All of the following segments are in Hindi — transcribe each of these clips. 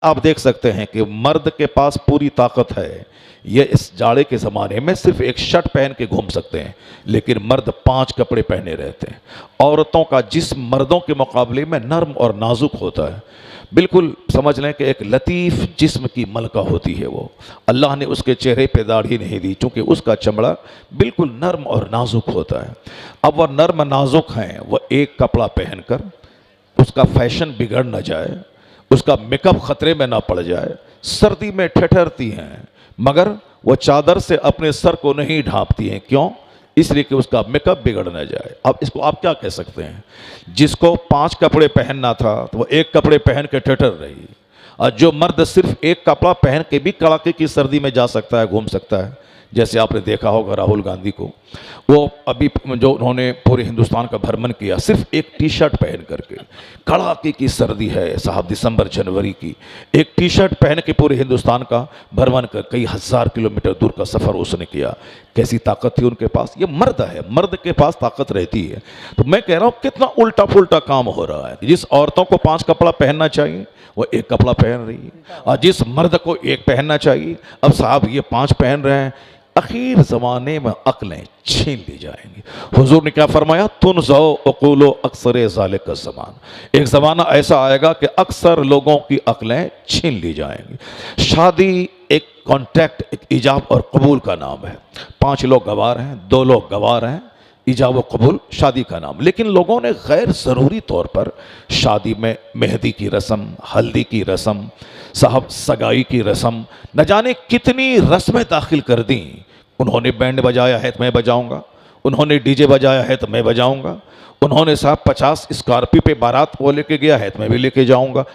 आप देख सकते हैं कि मर्द के पास पूरी ताकत है, ये इस जाड़े के ज़माने में सिर्फ एक शर्ट पहन के घूम सकते हैं, लेकिन मर्द 5 कपड़े पहने रहते हैं। औरतों का जिस्म मर्दों के मुकाबले में नर्म और नाजुक होता है, बिल्कुल समझ लें कि एक लतीफ़ जिस्म की मलका होती है वो। अल्लाह ने उसके चेहरे पे दाढ़ी नहीं दी, चूँकि उसका चमड़ा बिल्कुल नर्म और नाजुक होता है। अब वह नर्म नाजुक हैं, वह एक कपड़ा पहनकर उसका फैशन बिगड़ न जाए, उसका मेकअप खतरे में ना पड़ जाए। सर्दी में ठिठुरती हैं, मगर वो चादर से अपने सर को नहीं ढांपती हैं। क्यों? इसलिए कि उसका मेकअप बिगड़ न जाए। अब इसको आप क्या कह सकते हैं? जिसको 5 कपड़े पहनना था तो वो एक कपड़े पहन के ठिठुर रही, और जो मर्द सिर्फ एक कपड़ा पहन के भी कड़ाके की सर्दी में जा सकता है, घूम सकता है, जैसे आपने देखा होगा राहुल गांधी को, वो अभी जो उन्होंने पूरे हिंदुस्तान का भ्रमण किया सिर्फ एक टी शर्ट पहन करके। कड़ाके की सर्दी है साहब, दिसंबर जनवरी की, एक टी शर्ट पहन के पूरे हिंदुस्तान का भ्रमण कर कई हज़ार किलोमीटर दूर का सफ़र उसने किया। कैसी ताकत थी उनके पास? ये मर्द है, मर्द के पास ताकत रहती है। तो मैं कह रहा हूँ कितना उल्टा पुल्टा काम हो रहा है। जिस औरतों को 5 कपड़ा पहनना चाहिए वो एक कपड़ा पहन रही है, और जिस मर्द को एक पहनना चाहिए अब साहब ये 5 पहन रहे हैं। आखिर ज़माने में अक्लें छीन ली जाएंगी। हुजूर ने क्या फरमाया? तुन ज़ो अक़ूलो अक्सर ज़ालिक का ज़मान, एक ज़माना ऐसा आएगा कि अक्सर लोगों की अक्लें छीन ली जाएंगी। शादी एक कॉन्ट्रैक्ट, एक इजाब और कबूल का नाम है। 5 लोग गवार हैं, 2 लोग गवार हैं, इजाब व कबूल शादी का नाम। लेकिन लोगों ने गैर ज़रूरी तौर पर शादी में मेहंदी की रस्म, हल्दी की रस्म, साहब सगाई की रस्म, न जाने कितनी रस्में दाखिल कर दी। उन्होंने बैंड बजाया है तो मैं बजाऊंगा, उन्होंने डीजे बजाया है तो मैं बजाऊंगा, उन्होंने साहब 50 स्कॉर्पियो पे बारात वो लेके गया है तो मैं भी लेके जाऊंगा।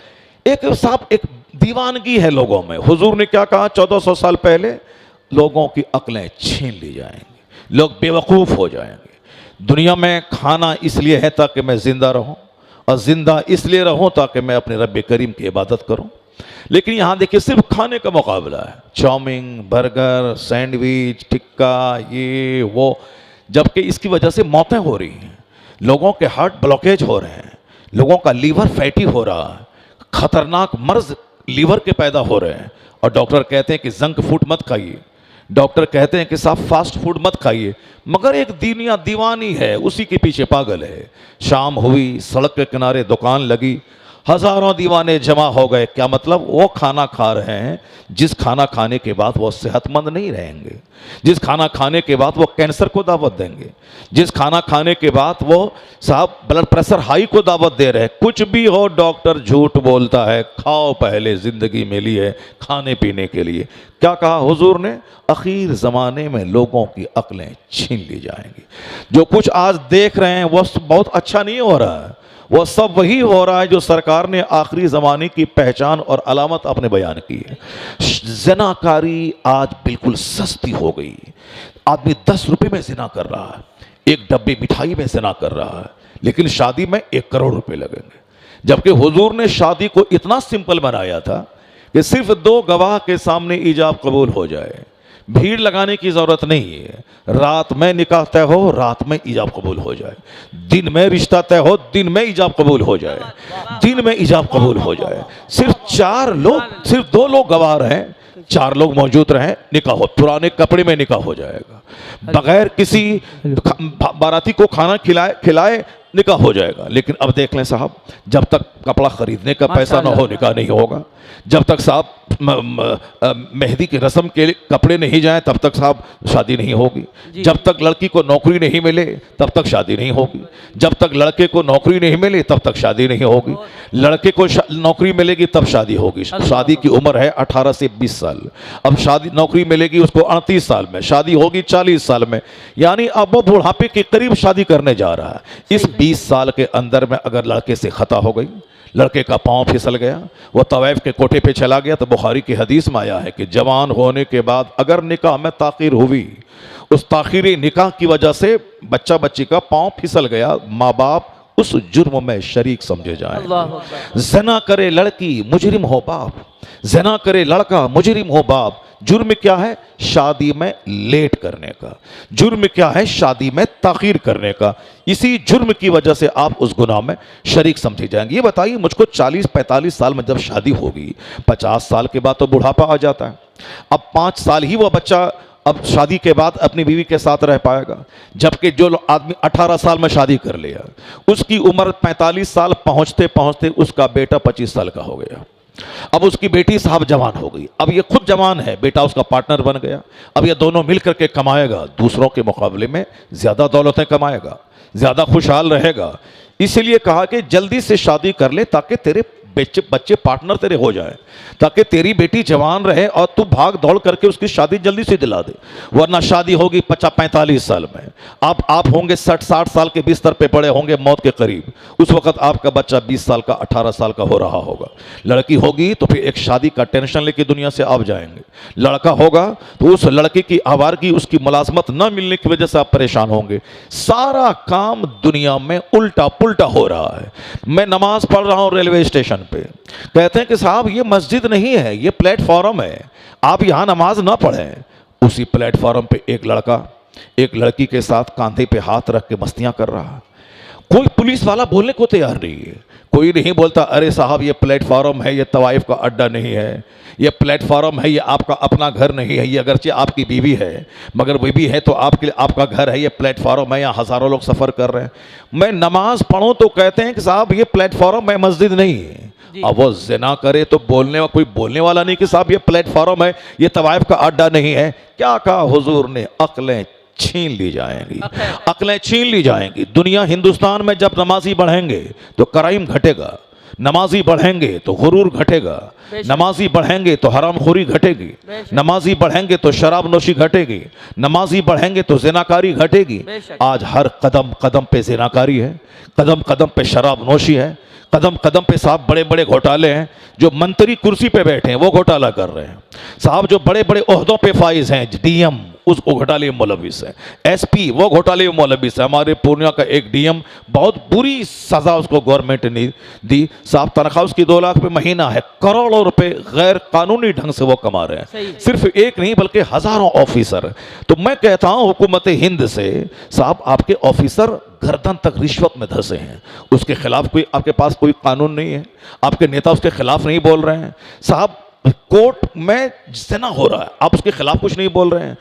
एक साहब एक दीवानगी है लोगों में। हुजूर ने क्या कहा 1400 साल पहले? लोगों की अक्लें छीन ली जाएंगी, लोग बेवकूफ़ हो जाएंगे। दुनिया में खाना इसलिए है ताकि मैं ज़िंदा रहूं, और ज़िंदा इसलिए रहूं ताकि मैं अपने रब करीम की इबादत करूं। लेकिन यहाँ देखिए सिर्फ खाने का मुकाबला है, चाउमीन, बर्गर, सैंडविच, टिक्का, ये वो, जबकि इसकी वजह से मौतें हो रही हैं, लोगों के हार्ट ब्लॉकेज हो रहे हैं, लोगों का लीवर फैटी हो रहा है, खतरनाक मर्ज लीवर के पैदा हो रहे हैं। और डॉक्टर कहते हैं कि जंक फूड मत खाइए, डॉक्टर कहते हैं कि साहब फास्ट फूड मत खाइए, मगर एक दुनिया दीवानी है, उसी के पीछे पागल है। शाम हुई, सड़क के किनारे दुकान लगी, हज़ारों दीवाने जमा हो गए। क्या मतलब? वो खाना खा रहे हैं जिस खाना खाने के बाद वो सेहतमंद नहीं रहेंगे, जिस खाना खाने के बाद वो कैंसर को दावत देंगे, जिस खाना खाने के बाद वो साहब ब्लड प्रेशर हाई को दावत दे रहे हैं। कुछ भी हो, डॉक्टर झूठ बोलता है। खाओ, पहले ज़िंदगी मिली है खाने पीने के लिए। क्या कहा हुजूर ने? आखिर ज़माने में लोगों की अक्लें छीन ली जाएंगी। जो कुछ आज देख रहे हैं वो बहुत अच्छा नहीं हो रहा है, वो सब वही हो रहा है जो सरकार ने आखिरी ज़माने की पहचान और अलामत अपने बयान की है। ज़िनाकारी आज बिल्कुल सस्ती हो गई। आदमी 10 रुपये में ज़िना कर रहा है, एक डब्बे मिठाई में ज़िना कर रहा है, लेकिन शादी में 1 करोड़ रुपए लगेंगे। जबकि हुजूर ने शादी को इतना सिंपल बनाया था कि सिर्फ 2 गवाह के सामने ईजाब कबूल हो जाए, भीड़ लगाने की ज़रूरत नहीं है। रात में निकाह तय हो, रात में ईजाब कबूल हो जाए। दिन में रिश्ता तय हो, दिन में ईजाब कबूल हो जाए, दिन में ईजाब कबूल हो जाए। सिर्फ 4 लोग, सिर्फ 2 लोग गवाह हैं, 4 लोग मौजूद रहें, निकाह हो, पुराने कपड़े में निकाह हो जाएगा, बगैर किसी बाराती को खाना खिलाए निकाह हो जाएगा। लेकिन अब देख लें साहब, जब तक कपड़ा खरीदने का पैसा ना हो निकाह नहीं होगा, जब तक साहब मेहंदी की रस्म के लिए कपड़े नहीं जाए तब तक साहब शादी नहीं होगी, जब तक लड़की को नौकरी नहीं मिले तब तक शादी नहीं होगी, जब तक लड़के को नौकरी नहीं मिले तब तक शादी नहीं होगी, लड़के को नौकरी मिलेगी तब शादी होगी। शादी की उम्र है 18 से 20 साल, अब शादी नौकरी मिलेगी उसको 38 साल में, शादी होगी 40 साल में, यानी अब वो बुढ़ापे के करीब शादी करने जा रहा है। इस 20 साल के अंदर में अगर लड़के से खता हो गई, लड़के का पांव फिसल गया, वो तवैफ के कोठे पे चला गया, तो बुखारी की हदीस में आया है कि जवान होने के बाद अगर निकाह में ताखीर हुई, उस ताखीरी निकाह की वजह से बच्चा बच्ची का पांव फिसल गया, माँ बाप उस जुर्म में शरीक समझे जाएं। ज़ना करे लड़की मुजरिम हो बाप, ज़ना करे लड़का मुजरिम हो बाप, जुर्म क्या है? शादी में लेट करने का। जुर्म क्या है? शादी में ताखीर करने का। इसी जुर्म की वजह से आप उस गुनाह में शरीक समझे जाएंगे। ये बताइए, मुझको 40-45 साल में जब शादी होगी, 50 साल के बाद तो बुढ़ापा आ जाता है। अब 5 साल ही वो बच्चा अब शादी के बाद अपनी बीवी के साथ रह पाएगा, जबकि जो आदमी 18 साल में शादी कर लिया, उसकी उम्र 45 साल पहुंचते पहुंचते उसका बेटा 25 साल का हो गया। अब उसकी बेटी साहब जवान हो गई, अब ये खुद जवान है, बेटा उसका पार्टनर बन गया। अब ये दोनों मिल करके कमाएगा, दूसरों के मुकाबले में ज़्यादा दौलतें कमाएगा, ज़्यादा खुशहाल रहेगा। इसलिए कहा कि जल्दी से शादी कर ले ताकि तेरे बच्चे पार्टनर तेरे हो जाए, ताकि तेरी बेटी जवान रहे और तू भाग दौड़ करके उसकी शादी जल्दी से दिला दे। वरना शादी होगी 45 साल में, आप होंगे 60 साल के बिस्तर पे पड़े होंगे मौत के करीब। उस वक्त आपका बच्चा 20 साल का 18 साल का हो रहा होगा। लड़की होगी तो फिर एक शादी का टेंशन लेके दुनिया से आप जाएंगे। लड़का होगा तो उस लड़के की आवारगी, उसकी मुलाजमत न मिलने की वजह से आप परेशान होंगे। सारा काम दुनिया में उल्टा पुल्टा हो रहा है। मैं नमाज पढ़ रहा हूँ रेलवे स्टेशन पे, कहते हैं कि साहब ये मस्जिद नहीं है, ये प्लेटफॉर्म है, आप यहां नमाज ना पढ़ें। उसी प्लेटफॉर्म पे एक लड़का एक लड़की के साथ कांधे पे हाथ रख के मस्तियां कर रहा है। कोई पुलिस वाला बोलने को तैयार नहीं है, कोई नहीं बोलता अरे साहब ये प्लेटफॉर्म है, ये तवाइफ का अड्डा नहीं है, ये प्लेटफॉर्म है, ये आपका अपना घर नहीं है। ये अगरचे आपकी बीवी है, मगर बीवी है तो आपके लिए आपका घर है, ये प्लेटफॉर्म है, यहाँ हज़ारों लोग सफ़र कर रहे हैं। मैं नमाज पढ़ूँ तो कहते हैं कि साहब ये प्लेटफॉर्म है, मस्जिद नहीं है। अब वो ज़िना करे तो कोई बोलने वाला नहीं कि साहब ये प्लेटफॉर्म है, ये तवाइफ का अड्डा नहीं है। क्या कहा हुजूर ने? अक्लें छीन ली जाएंगी, अक्लें छीन ली जाएंगी। दुनिया हिंदुस्तान में जब नमाजी बढ़ेंगे तो क्राइम घटेगा, नमाजी बढ़ेंगे तो गुरूर घटेगा, नमाजी बढ़ेंगे तो हरामखोरी घटेगी, नमाजी बढ़ेंगे तो शराब नोशी घटेगी, नमाजी बढ़ेंगे तो जिनाकारी घटेगी। आज हर कदम कदम पे जिनाकारी है, कदम कदम पे शराब नोशी है, कदम कदम पे साहब बड़े बड़े घोटाले हैं। जो मंत्री कुर्सी पे बैठे हैं वो घोटाला कर रहे हैं साहब, जो बड़े बड़े ओहदों पे फाइज हैं, डीएम उस घोटाले में मुलविस है, एसपी वो घोटाले में मुलविस है। हमारे पूर्णिया का एक डीएम, बहुत बुरी सजा उसको गवर्नमेंट ने दी साहब, तनख्वाह उसकी 2 लाख पे महीना है, करोड़ों रुपए गैर कानूनी ढंग से वो कमा रहे हैं। सिर्फ एक नहीं बल्कि हजारों ऑफिसर। तो मैं कहता हूं हुकूमत हिंद से, साहब आपके ऑफिसर गर्दन तक रिश्वत में धंसे हैं, उसके खिलाफ कोई आपके पास कोई कानून नहीं है, आपके नेता उसके खिलाफ नहीं बोल रहे हैं। साहब कोर्ट में जितना हो रहा है आप उसके खिलाफ कुछ नहीं बोल रहे हैं।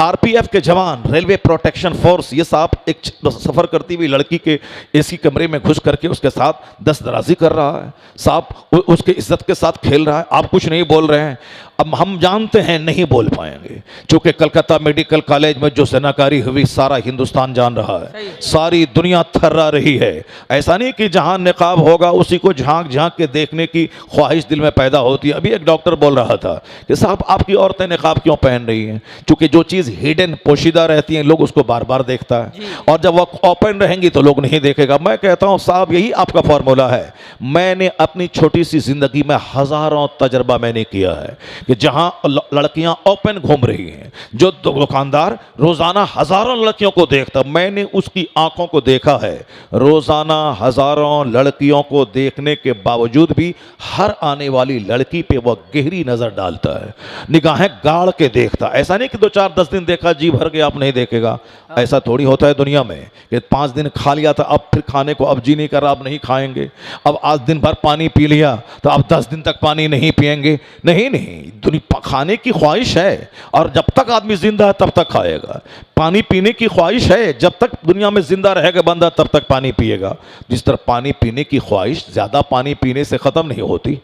आरपीएफ के जवान, रेलवे प्रोटेक्शन फोर्स, ये साहब एक सफ़र करती हुई लड़की के एसी कमरे में घुस करके उसके साथ दस्तराजी कर रहा है साहब, उसके इज्जत के साथ खेल रहा है, आप कुछ नहीं बोल रहे हैं। अब हम जानते हैं नहीं बोल पाएंगे, क्योंकि कलकत्ता मेडिकल कॉलेज में जो जनाकारी हुई सारा हिंदुस्तान जान रहा है, सारी दुनिया थर्रा रही है। ऐसा नहीं कि जहां निकाब होगा उसी को झांक झांक के देखने की ख्वाहिश दिल में पैदा होती है। अभी एक डॉक्टर बोल रहा था कि साहब आपकी औरतें निकाब क्यों पहन रही हैं? क्योंकि जो चीज़ हिडन पोशीदा रहती है लोग उसको बार बार देखता है, और जब वह ओपन रहेंगी तो लोग नहीं देखेगा। मैं कहता हूं साहब यही आपका फॉर्मूला है। मैंने अपनी छोटी सी जिंदगी में हजारों तजर्बा मैंने किया है कि जहां लड़कियां ओपन घूम रही हैं, जो दुकानदार रोजाना हजारों लड़कियों को देखता, मैंने उसकी आंखों को देखा है। रोजाना हजारों लड़कियों को देखने के बावजूद भी हर आने वाली लड़की पे वह गहरी नजर डालता है, निगाहें गाड़ के देखता। ऐसा नहीं कि 2-4-10 दिन देखा जी भर गया अब नहीं देखेगा, ऐसा थोड़ी होता है दुनिया में कि 5 दिन खा लिया था अब फिर खाने को अब जी नहीं कर रहा, अब नहीं खाएंगे। अब आज दिन भर पानी पी लिया तो अब 10 दिन तक पानी नहीं पिएंगे। नहीं नहीं, दुनिया खाने की ख्वाहिश है और जब तक आदमी जिंदा है तब तक खाएगा। पानी पीने की ख्वाहिश है, जब तक दुनिया में जिंदा रहेगा बंदा तब तक पानी पिएगा। जिस तरह पानी पीने की ख्वाहिश ज़्यादा पानी पीने से ख़त्म नहीं होती,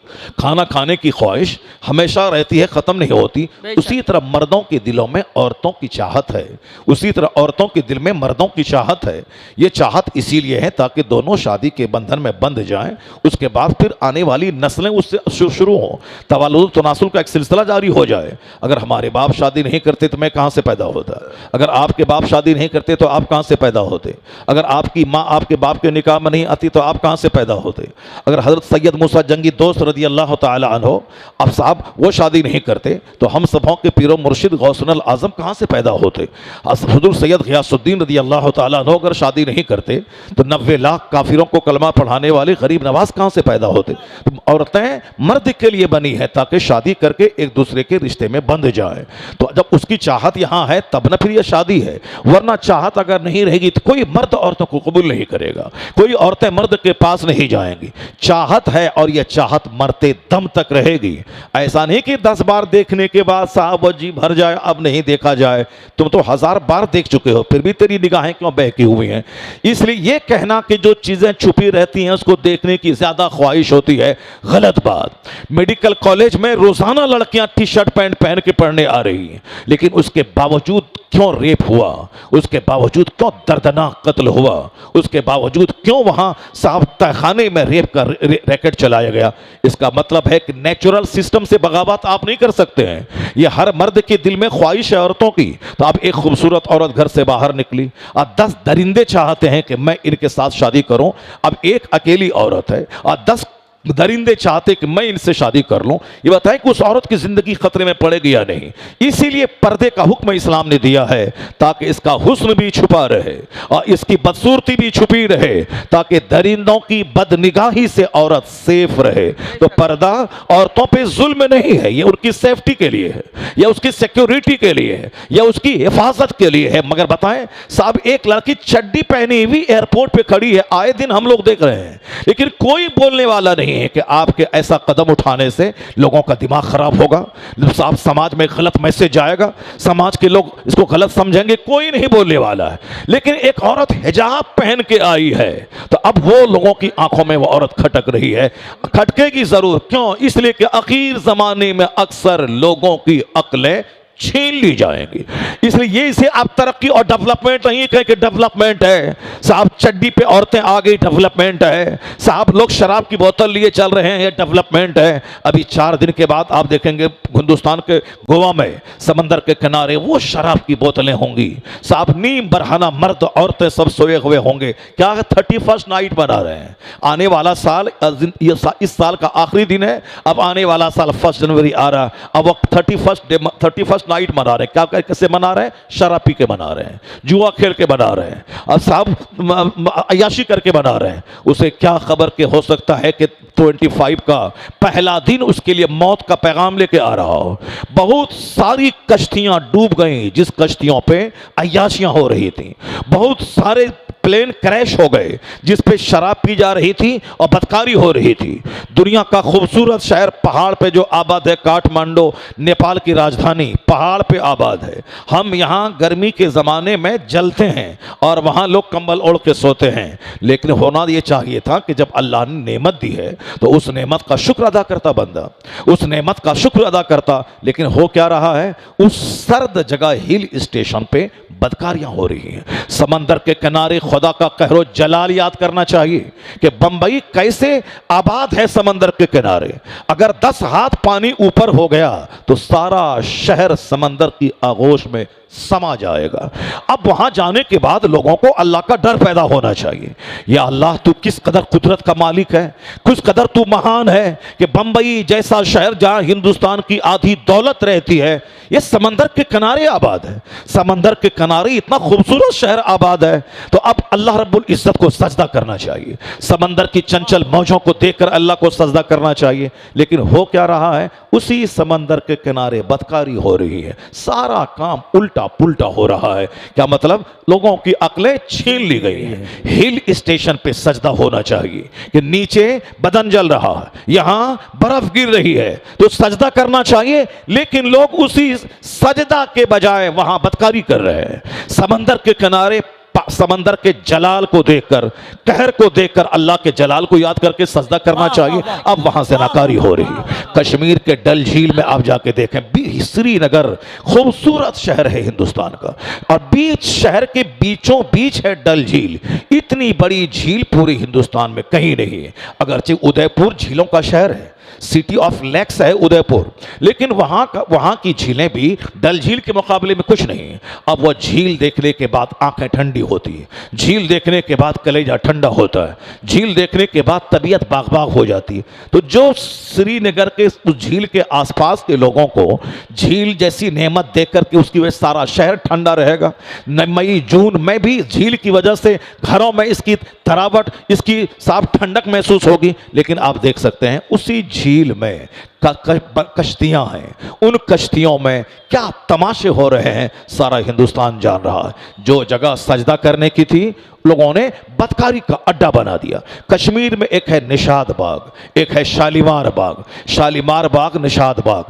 खाना खाने की ख्वाहिश हमेशा रहती है, ख़त्म नहीं होती, उसी तरह मर्दों के दिलों में औरतों की चाहत है, उसी तरह औरतों के दिल में मर्दों की चाहत है। ये चाहत इसीलिए है ताकि दोनों शादी के बंधन में बंध जाएं, उसके बाद फिर आने वाली नस्लें उससे शुरू हों, तवालुद तनासुल का एक सिलसिला जारी हो जाए। अगर हमारे बाप शादी नहीं करते तो मैं कहाँ से पैदा होता? अगर आपके बाप शादी नहीं करते तो आप कहाँ से पैदा होते? अगर आपकी माँ आपके बाप के निकाह में नहीं आती तो आप कहाँ से पैदा होते? अगर हज़रत सैयद मूसा जंगी दोस्त रज़ी अल्लाह तआला अन्हो, अब साहब वो शादी नहीं करते तो हम सबों के पीरो मुर्शिद गौसुल आज़म कहाँ से पैदा होते? हुज़ूर सैयद ग़ियासुद्दीन रज़ी अल्लाह तआला अन्हु अगर शादी नहीं करते तो 90 लाख काफिरों को कलमा पढ़ाने वाले गरीब नवाज कहाँ से पैदा होते? तो औरतें मर्द के लिए बनी है ताकि शादी करके एक दूसरे के रिश्ते में बंध जाए। तो जब उसकी चाहत यहाँ है तब न फिर यह शादी है, वरना चाहत अगर नहीं रहेगी तो कोई मर्द औरतों को कबूल नहीं करेगा, कोई औरतें मर्द के पास नहीं जाएंगी। चाहत है और यह चाहत मरते दम तक रहेगी। ऐसा नहीं कि 10 बार देखने के बाद साहब जी भर जाए अब नहीं देखा जाए। तुम तो 1000 बार देख चुके हो फिर भी तेरी निगाहें क्यों बहकी हुई हैं? इसलिए यह कहना कि जो चीजें छुपी रहती हैं उसको देखने की ज्यादा ख्वाहिश होती है, गलत बात। मेडिकल कॉलेज में रोजाना लड़कियां टी शर्ट पैंट पहन के पढ़ने आ रही हैं, लेकिन उसके बावजूद क्यों रेप हुआ, उसके बावजूद क्यों दर्दनाक कत्ल हुआ, उसके बावजूद क्यों वहां साहब तहखाने में रेप का रैकेट चलाया गया? इसका मतलब है कि नेचुरल सिस्टम से बगावत आप नहीं कर सकते हैं। यह हर मर्द के दिल में ख्वाहिश है औरतों की। तो अब एक खूबसूरत औरत घर से बाहर निकली और 10 दरिंदे चाहते हैं कि मैं इनके साथ शादी करूं। अब एक अकेली औरत है और 10 दरिंदे चाहते कि मैं इनसे शादी कर लूं। ये बताएं कि उस औरत की जिंदगी खतरे में पड़ेगी या नहीं। इसीलिए पर्दे का हुक्म इस्लाम ने दिया है ताकि इसका हुस्न भी छुपा रहे और इसकी बदसूरती भी छुपी रहे, ताकि दरिंदों की बदनिगाही से औरत सेफ रहे। तो पर्दा औरतों पे जुल्म नहीं है, ये उनकी सेफ्टी के लिए है या उसकी सिक्योरिटी के लिए है या उसकी हिफाजत के लिए है। मगर बताएं साहब, एक लड़की चड्डी पहनी हुई एयरपोर्ट पे खड़ी है, आए दिन हम लोग देख रहे हैं, लेकिन कोई बोलने वाला नहीं है कि आपके ऐसा कदम उठाने से लोगों का दिमाग खराब होगा, साहब समाज में गलत मैसेज जाएगा, समाज के लोग इसको गलत समझेंगे। कोई नहीं बोलने वाला है। लेकिन एक औरत हिजाब पहन के आई है तो अब वो लोगों की आंखों में वो औरत खटक रही है। खटकेगी जरूर, क्यों? इसलिए कि आखिर जमाने में अक्सर लोगों की अक्लें छीन ली जाएंगी। इसलिए ये इसे आप तरक्की और डेवलपमेंट नहीं कहें कि डेवलपमेंट है साहब, चड्डी पे औरतें आ गई डेवलपमेंट है साहब, लोग शराब की बोतल लिए चल रहे हैं ये डेवलपमेंट है। अभी 4 दिन के बाद आप देखेंगे हिंदुस्तान के गोवा में समंदर के किनारे वो शराब की बोतलें होंगी साहब, नीम बरहाना मर्द औरतें सब सोए हुए होंगे। क्या 31st नाइट मना रहे हैं। आने वाला साल इस साल का आखिरी दिन है, अब आने वाला साल 1 जनवरी आ रहा, अब वो 31st नाइट मना रहे हैं। क्या कैसे मना रहे हैं? शराब पी के मना रहे हैं, जुआ खेल के मना रहे हैं और साहब अयाशी करके मना रहे हैं। उसे क्या खबर के हो सकता है कि 25 का पहला दिन उसके लिए मौत का पैगाम लेके आ रहा हो। बहुत सारी कश्तियां डूब गई जिस कश्तियों पे अयाशियां हो रही थी, बहुत सारे प्लेन क्रैश हो गए जिस पे शराब पी जा रही थी और बदकारी हो रही थी। दुनिया का खूबसूरत शहर पहाड़ पे जो आबाद है, काठमांडू नेपाल की राजधानी पहाड़ पे आबाद है। हम यहाँ गर्मी के ज़माने में जलते हैं और वहाँ लोग कंबल ओढ़ के सोते हैं। लेकिन होना ये चाहिए था कि जब अल्लाह ने नेमत दी है तो उस नेमत का शुक्र अदा करता बंदा, उस नेमत का शुक्र अदा करता। लेकिन हो क्या रहा है, उस सर्द जगह हिल स्टेशन पे बदकारियां हो रही हैं। समंदर के किनारे खुदा का कहरो जलाल याद करना चाहिए कि बंबई कैसे आबाद है समंदर के किनारे। अगर 10 हाथ पानी ऊपर हो गया तो सारा शहर समंदर की आगोश में समा जाएगा। अब वहां जाने के बाद लोगों को अल्लाह का डर पैदा होना चाहिए। या अल्लाह तू किस कदर कुदरत का मालिक है, किस कदर तू महान है कि बंबई जैसा शहर जहां हिंदुस्तान की आधी दौलत रहती है ये समंदर के किनारे आबाद है। समंदर के किनारे इतना खूबसूरत शहर आबाद है। तो अब अल्लाह रब्बुल इज्जत को सजदा करना चाहिए, समंदर की चंचल मौजों को देखकर अल्लाह को सजदा करना चाहिए। लेकिन हो क्या रहा है, उसी समंदर के किनारे बदकारी हो रही है, सारा काम उल्टा पुल्टा हो रहा है। क्या मतलब, लोगों की अक्लें छीन ली गई हैं। हिल स्टेशन पे सजदा होना चाहिए कि नीचे बदन जल रहा है, यहां बर्फ गिर रही है तो सजदा करना चाहिए। लेकिन लोग उसी सजदा के बजाय वहां बदकारी कर रहे हैं। समंदर के किनारे समंदर के जलाल को देखकर, कहर को देखकर अल्लाह के जलाल को याद करके सजदा करना चाहिए। अब वहां से नाकारी हो रही है। कश्मीर के डल झील में आप जाके देखें, श्रीनगर खूबसूरत शहर है हिंदुस्तान का और बीच शहर के बीचों बीच है डल झील। इतनी बड़ी झील पूरे हिंदुस्तान में कहीं नहीं है। अगरचे उदयपुर झीलों का शहर है, सिटी ऑफ लेक्स है उदयपुर, लेकिन वहां की झीलें भी डल झील के मुकाबले में कुछ नहीं। अब वह झील देखने के बाद आंखें ठंडी होती है, झील देखने के बाद कलेजा ठंडा होता है, झील देखने के बाद तबीयत बाग बाग हो जाती है। तो जो श्रीनगर के उस झील के आसपास के लोगों को झील जैसी नेमत देख करके उसकी वजह सारा शहर ठंडा रहेगा। मई जून में भी झील की वजह से घरों में इसकी तरावट, इसकी साफ ठंडक महसूस होगी। लेकिन आप देख सकते हैं उसी झील में कश्तियां हैं, उन कश्तियों में क्या तमाशे हो रहे हैं सारा हिंदुस्तान जान रहा है। जो जगह सजदा करने की थी लोगों ने बदकारी का अड्डा बना दिया। कश्मीर में एक है निशाद बाग, एक है शालीमार बाग, शालीमार बाग, निशाद बाग।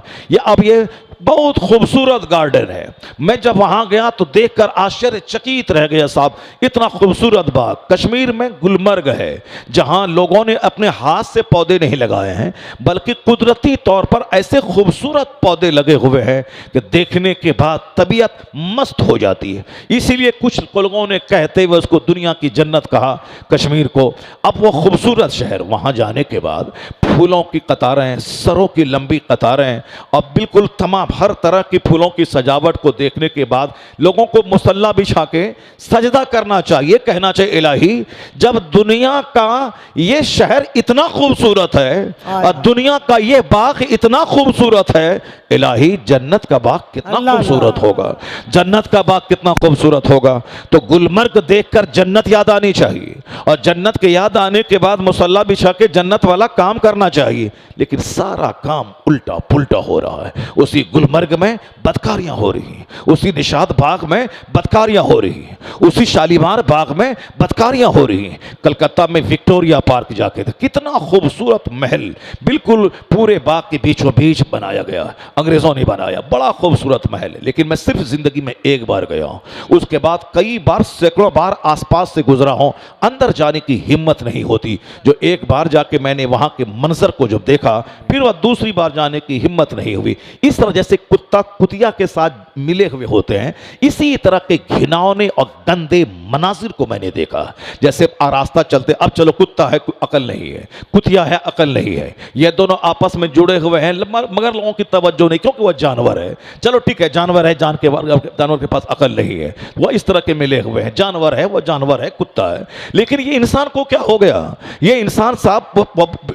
ये बहुत खूबसूरत गार्डन है। मैं जब वहां गया तो देखकर आश्चर्यचकित रह गया साहब, इतना खूबसूरत बाग। कश्मीर में गुलमर्ग है जहां लोगों ने अपने हाथ से पौधे नहीं लगाए हैं बल्कि कुदरती तौर पर ऐसे खूबसूरत पौधे लगे हुए हैं कि देखने के बाद तबीयत मस्त हो जाती है। इसीलिए कुछ लोगों ने कहते हुए उसको दुनिया की जन्नत कहा कश्मीर को। अब वो खूबसूरत शहर, वहां जाने के बाद फूलों की कतारें, सरों की लंबी कतारें और बिल्कुल तमाम हर तरह की फूलों की सजावट को देखने के बाद लोगों को मुसल्ला बिछा के सजदा करना चाहिए, कहना चाहिए इलाही जब दुनिया का ये शहर इतना खूबसूरत है और दुनिया का ये बाग इतना खूबसूरत है, इलाही जन्नत का बाग कितना खूबसूरत होगा, जन्नत का बाग कितना खूबसूरत होगा। तो गुलमर्ग देखकर जन्नत याद आनी चाहिए और जन्नत के याद आने के बाद मुसल्ला बिछा के जन्नत वाला काम करना चाहिए। लेकिन सारा काम उल्टा पुल्टा हो रहा है। उसी गुलमर्ग में बदकारियां हो रही हैं, उसी निशाद बाग में बदकारियां हो रही हैं, उसी शालीमार बाग में बदकारियां हो रही हैं। कलकत्ता में विक्टोरिया पार्क जाके थे, कितना खूबसूरत महल बिल्कुल पूरे बाग के बीचों बीच बनाया गया, अंग्रेजों ने बनाया, बड़ा खूबसूरत महल है। लेकिन मैं सिर्फ जिंदगी में एक बार गया हूं, उसके बाद कई बार सैकड़ों बार आसपास से गुजरा हूं, अंदर जाने की हिम्मत नहीं होती। जो एक बार जाके मैंने वहां के मंजर को जब देखा फिर वह दूसरी बार जाने की हिम्मत नहीं हुई। इस तरह जैसे कुत्ता कुतिया के साथ मिले हुए होते हैं, इसी तरह के घिनौने और गंदे मनाजिर को मैंने देखा। जैसे रास्ता चलते, अब चलो कुत्ता है अकल नहीं है, कुतिया है अकल नहीं है, ये दोनों आपस में जुड़े हुए हैं मगर लोगों की तवज्जो नहीं, क्योंकि वह जानवर है। चलो ठीक है, जानवर है, जानवर के पास अकल नहीं है, वह इस तरह के मिले हुए हैं। जानवर है, वह जानवर है, कुत्ता है। लेकिन ये इंसान को क्या हो गया? ये इंसान साहब,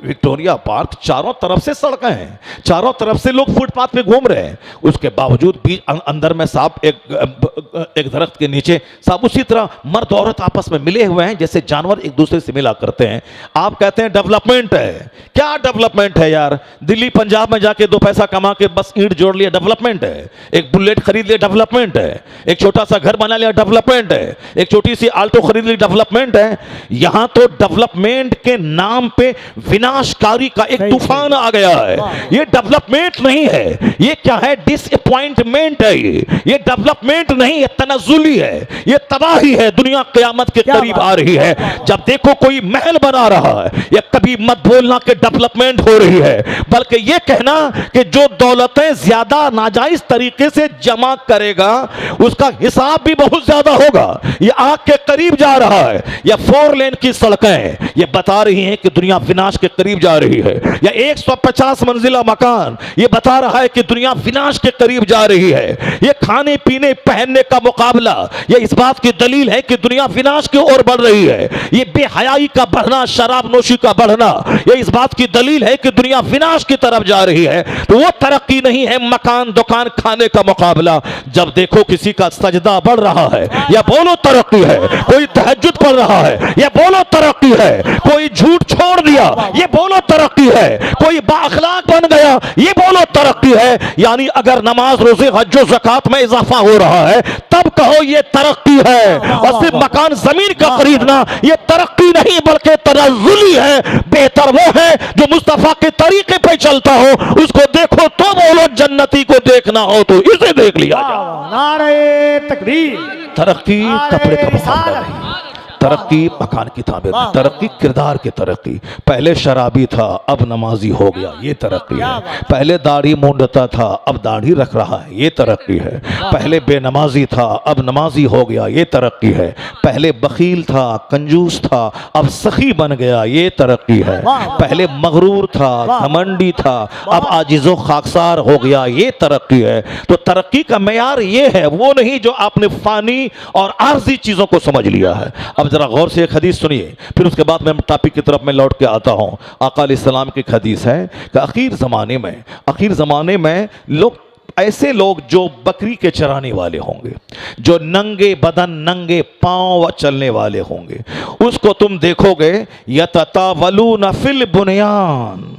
विक्टोरिया पार्क चारों तरफ से सड़कें हैं, चारों तरफ से लोग फुटपाथ पे घूम रहे हैं, उसके बावजूद भी अंदर में साहब एक दरख्त के नीचे साहब उसी तरह मर्द औरत आपस में मिले हुए हैं जैसे जानवर एक दूसरे से मिला करते हैं। आप कहते हैं डेवलपमेंट है, क्या डेवलपमेंट है यार? दिल्ली पंजाब में जाके दो पैसा कमा के बस ईंट जोड़ लिया, डेवलपमेंट है? एक बुलेट खरीद लिया, डेवलपमेंट है? एक छोटा सा घर बना लिया, डेवलपमेंट है? एक छोटी सी आल्टो खरीद ली, डेवलपमेंट है? यहां तो डेवलपमेंट के नाम पे विनाशकारी का एक तूफान आ गया है। ये डेवलपमेंट नहीं है, ये क्या है? डिसअपॉइंटमेंट है। ये डेवलपमेंट नहीं है, तनज़ुली है, ये तबाही है। दुनिया क़यामत के करीब आ रही है। जब देखो कोई महल बना रहा है, ये कभी मत बोलना कि डेवलपमेंट हो रही है, बल्कि ये कहना कि जो दौलतें ज्यादा नाजायज तरीके से जमा करेगा उसका हिसाब भी बहुत ज्यादा होगा। ये आग के करीब जा रहा है। ये 4 लेन की सड़कें ये बता रही हैं कि दुनिया विनाश के करीब जा रही है। या 150 मंजिला मकान ये बता रहा है कि दुनिया विनाश के करीब जा रही है। ये खाने पीने पहनने का मुकाबला ये इस बात की दलील है कि दुनिया विनाश की ओर बढ़ रही है। ये बेहयाई का बढ़ना, शराब नोशी का बढ़ना ये इस बात की दलील है कि दुनिया विनाश की तरफ जा रही है। तो वो तरक्की नहीं है मकान दुकान खाने का मुकाबला। जब देखो किसी का सजदा बढ़ रहा है या बोलो तरक्की है, कोई तहज्जुद पढ़ रहा है या बोलो तरक्की है, कोई झूठ छोड़ दिया ये बोलो तरक्की है, कोई बाअखलाक बन गया ये बोलो तरक्की है। यानी अगर नमाज रोजे हज और ज़कात में इजाफा हो रहा है तब कहो ये तरक्की है। और सिर्फ मकान जमीन का खरीदना ये तरक्की नहीं बल्कि तनज़्ज़ुली है। बेहतर वो है जो मुस्तफा के तरीके पे चलता हो, उसको देखो तो बोलो जन्नती को देखना हो तो इसे देख लिया जाए। नारे तकबीर। तरक्की कपड़े का मुकाबला नहीं, तरक्की मकान की तामीर में, तरक्की किरदार की तरक्की। पहले शराबी था अब नमाजी हो गया, ये तरक्की है। पहले दाढ़ी मूंढता था अब दाढ़ी रख रहा है, ये तरक्की है। पहले बेनमाजी था अब नमाजी हो गया, ये तरक्की है। पहले बखील था कंजूस था अब सखी बन गया, ये तरक्की है। पहले मगरूर था घमंडी था अब आजिज़ो खाकसार हो गया, ये तरक्की है। तो तरक्की का मेयार ये है, वो नहीं जो आपने फानी और आर्जी चीजों को समझ लिया है। अब जरा गौर से एक हदीस सुनिए, फिर उसके बाद मैं टॉपिक की तरफ में लौट के आता हूं। आका अलैहिस्सलाम की एक हदीस है कि आखिर ज़माने में लोग, ऐसे लोग जो बकरी के चराने वाले होंगे, जो नंगे बदन नंगे पांव चलने वाले होंगे, उसको तुम देखोगे यततावलून फिल बुनियान,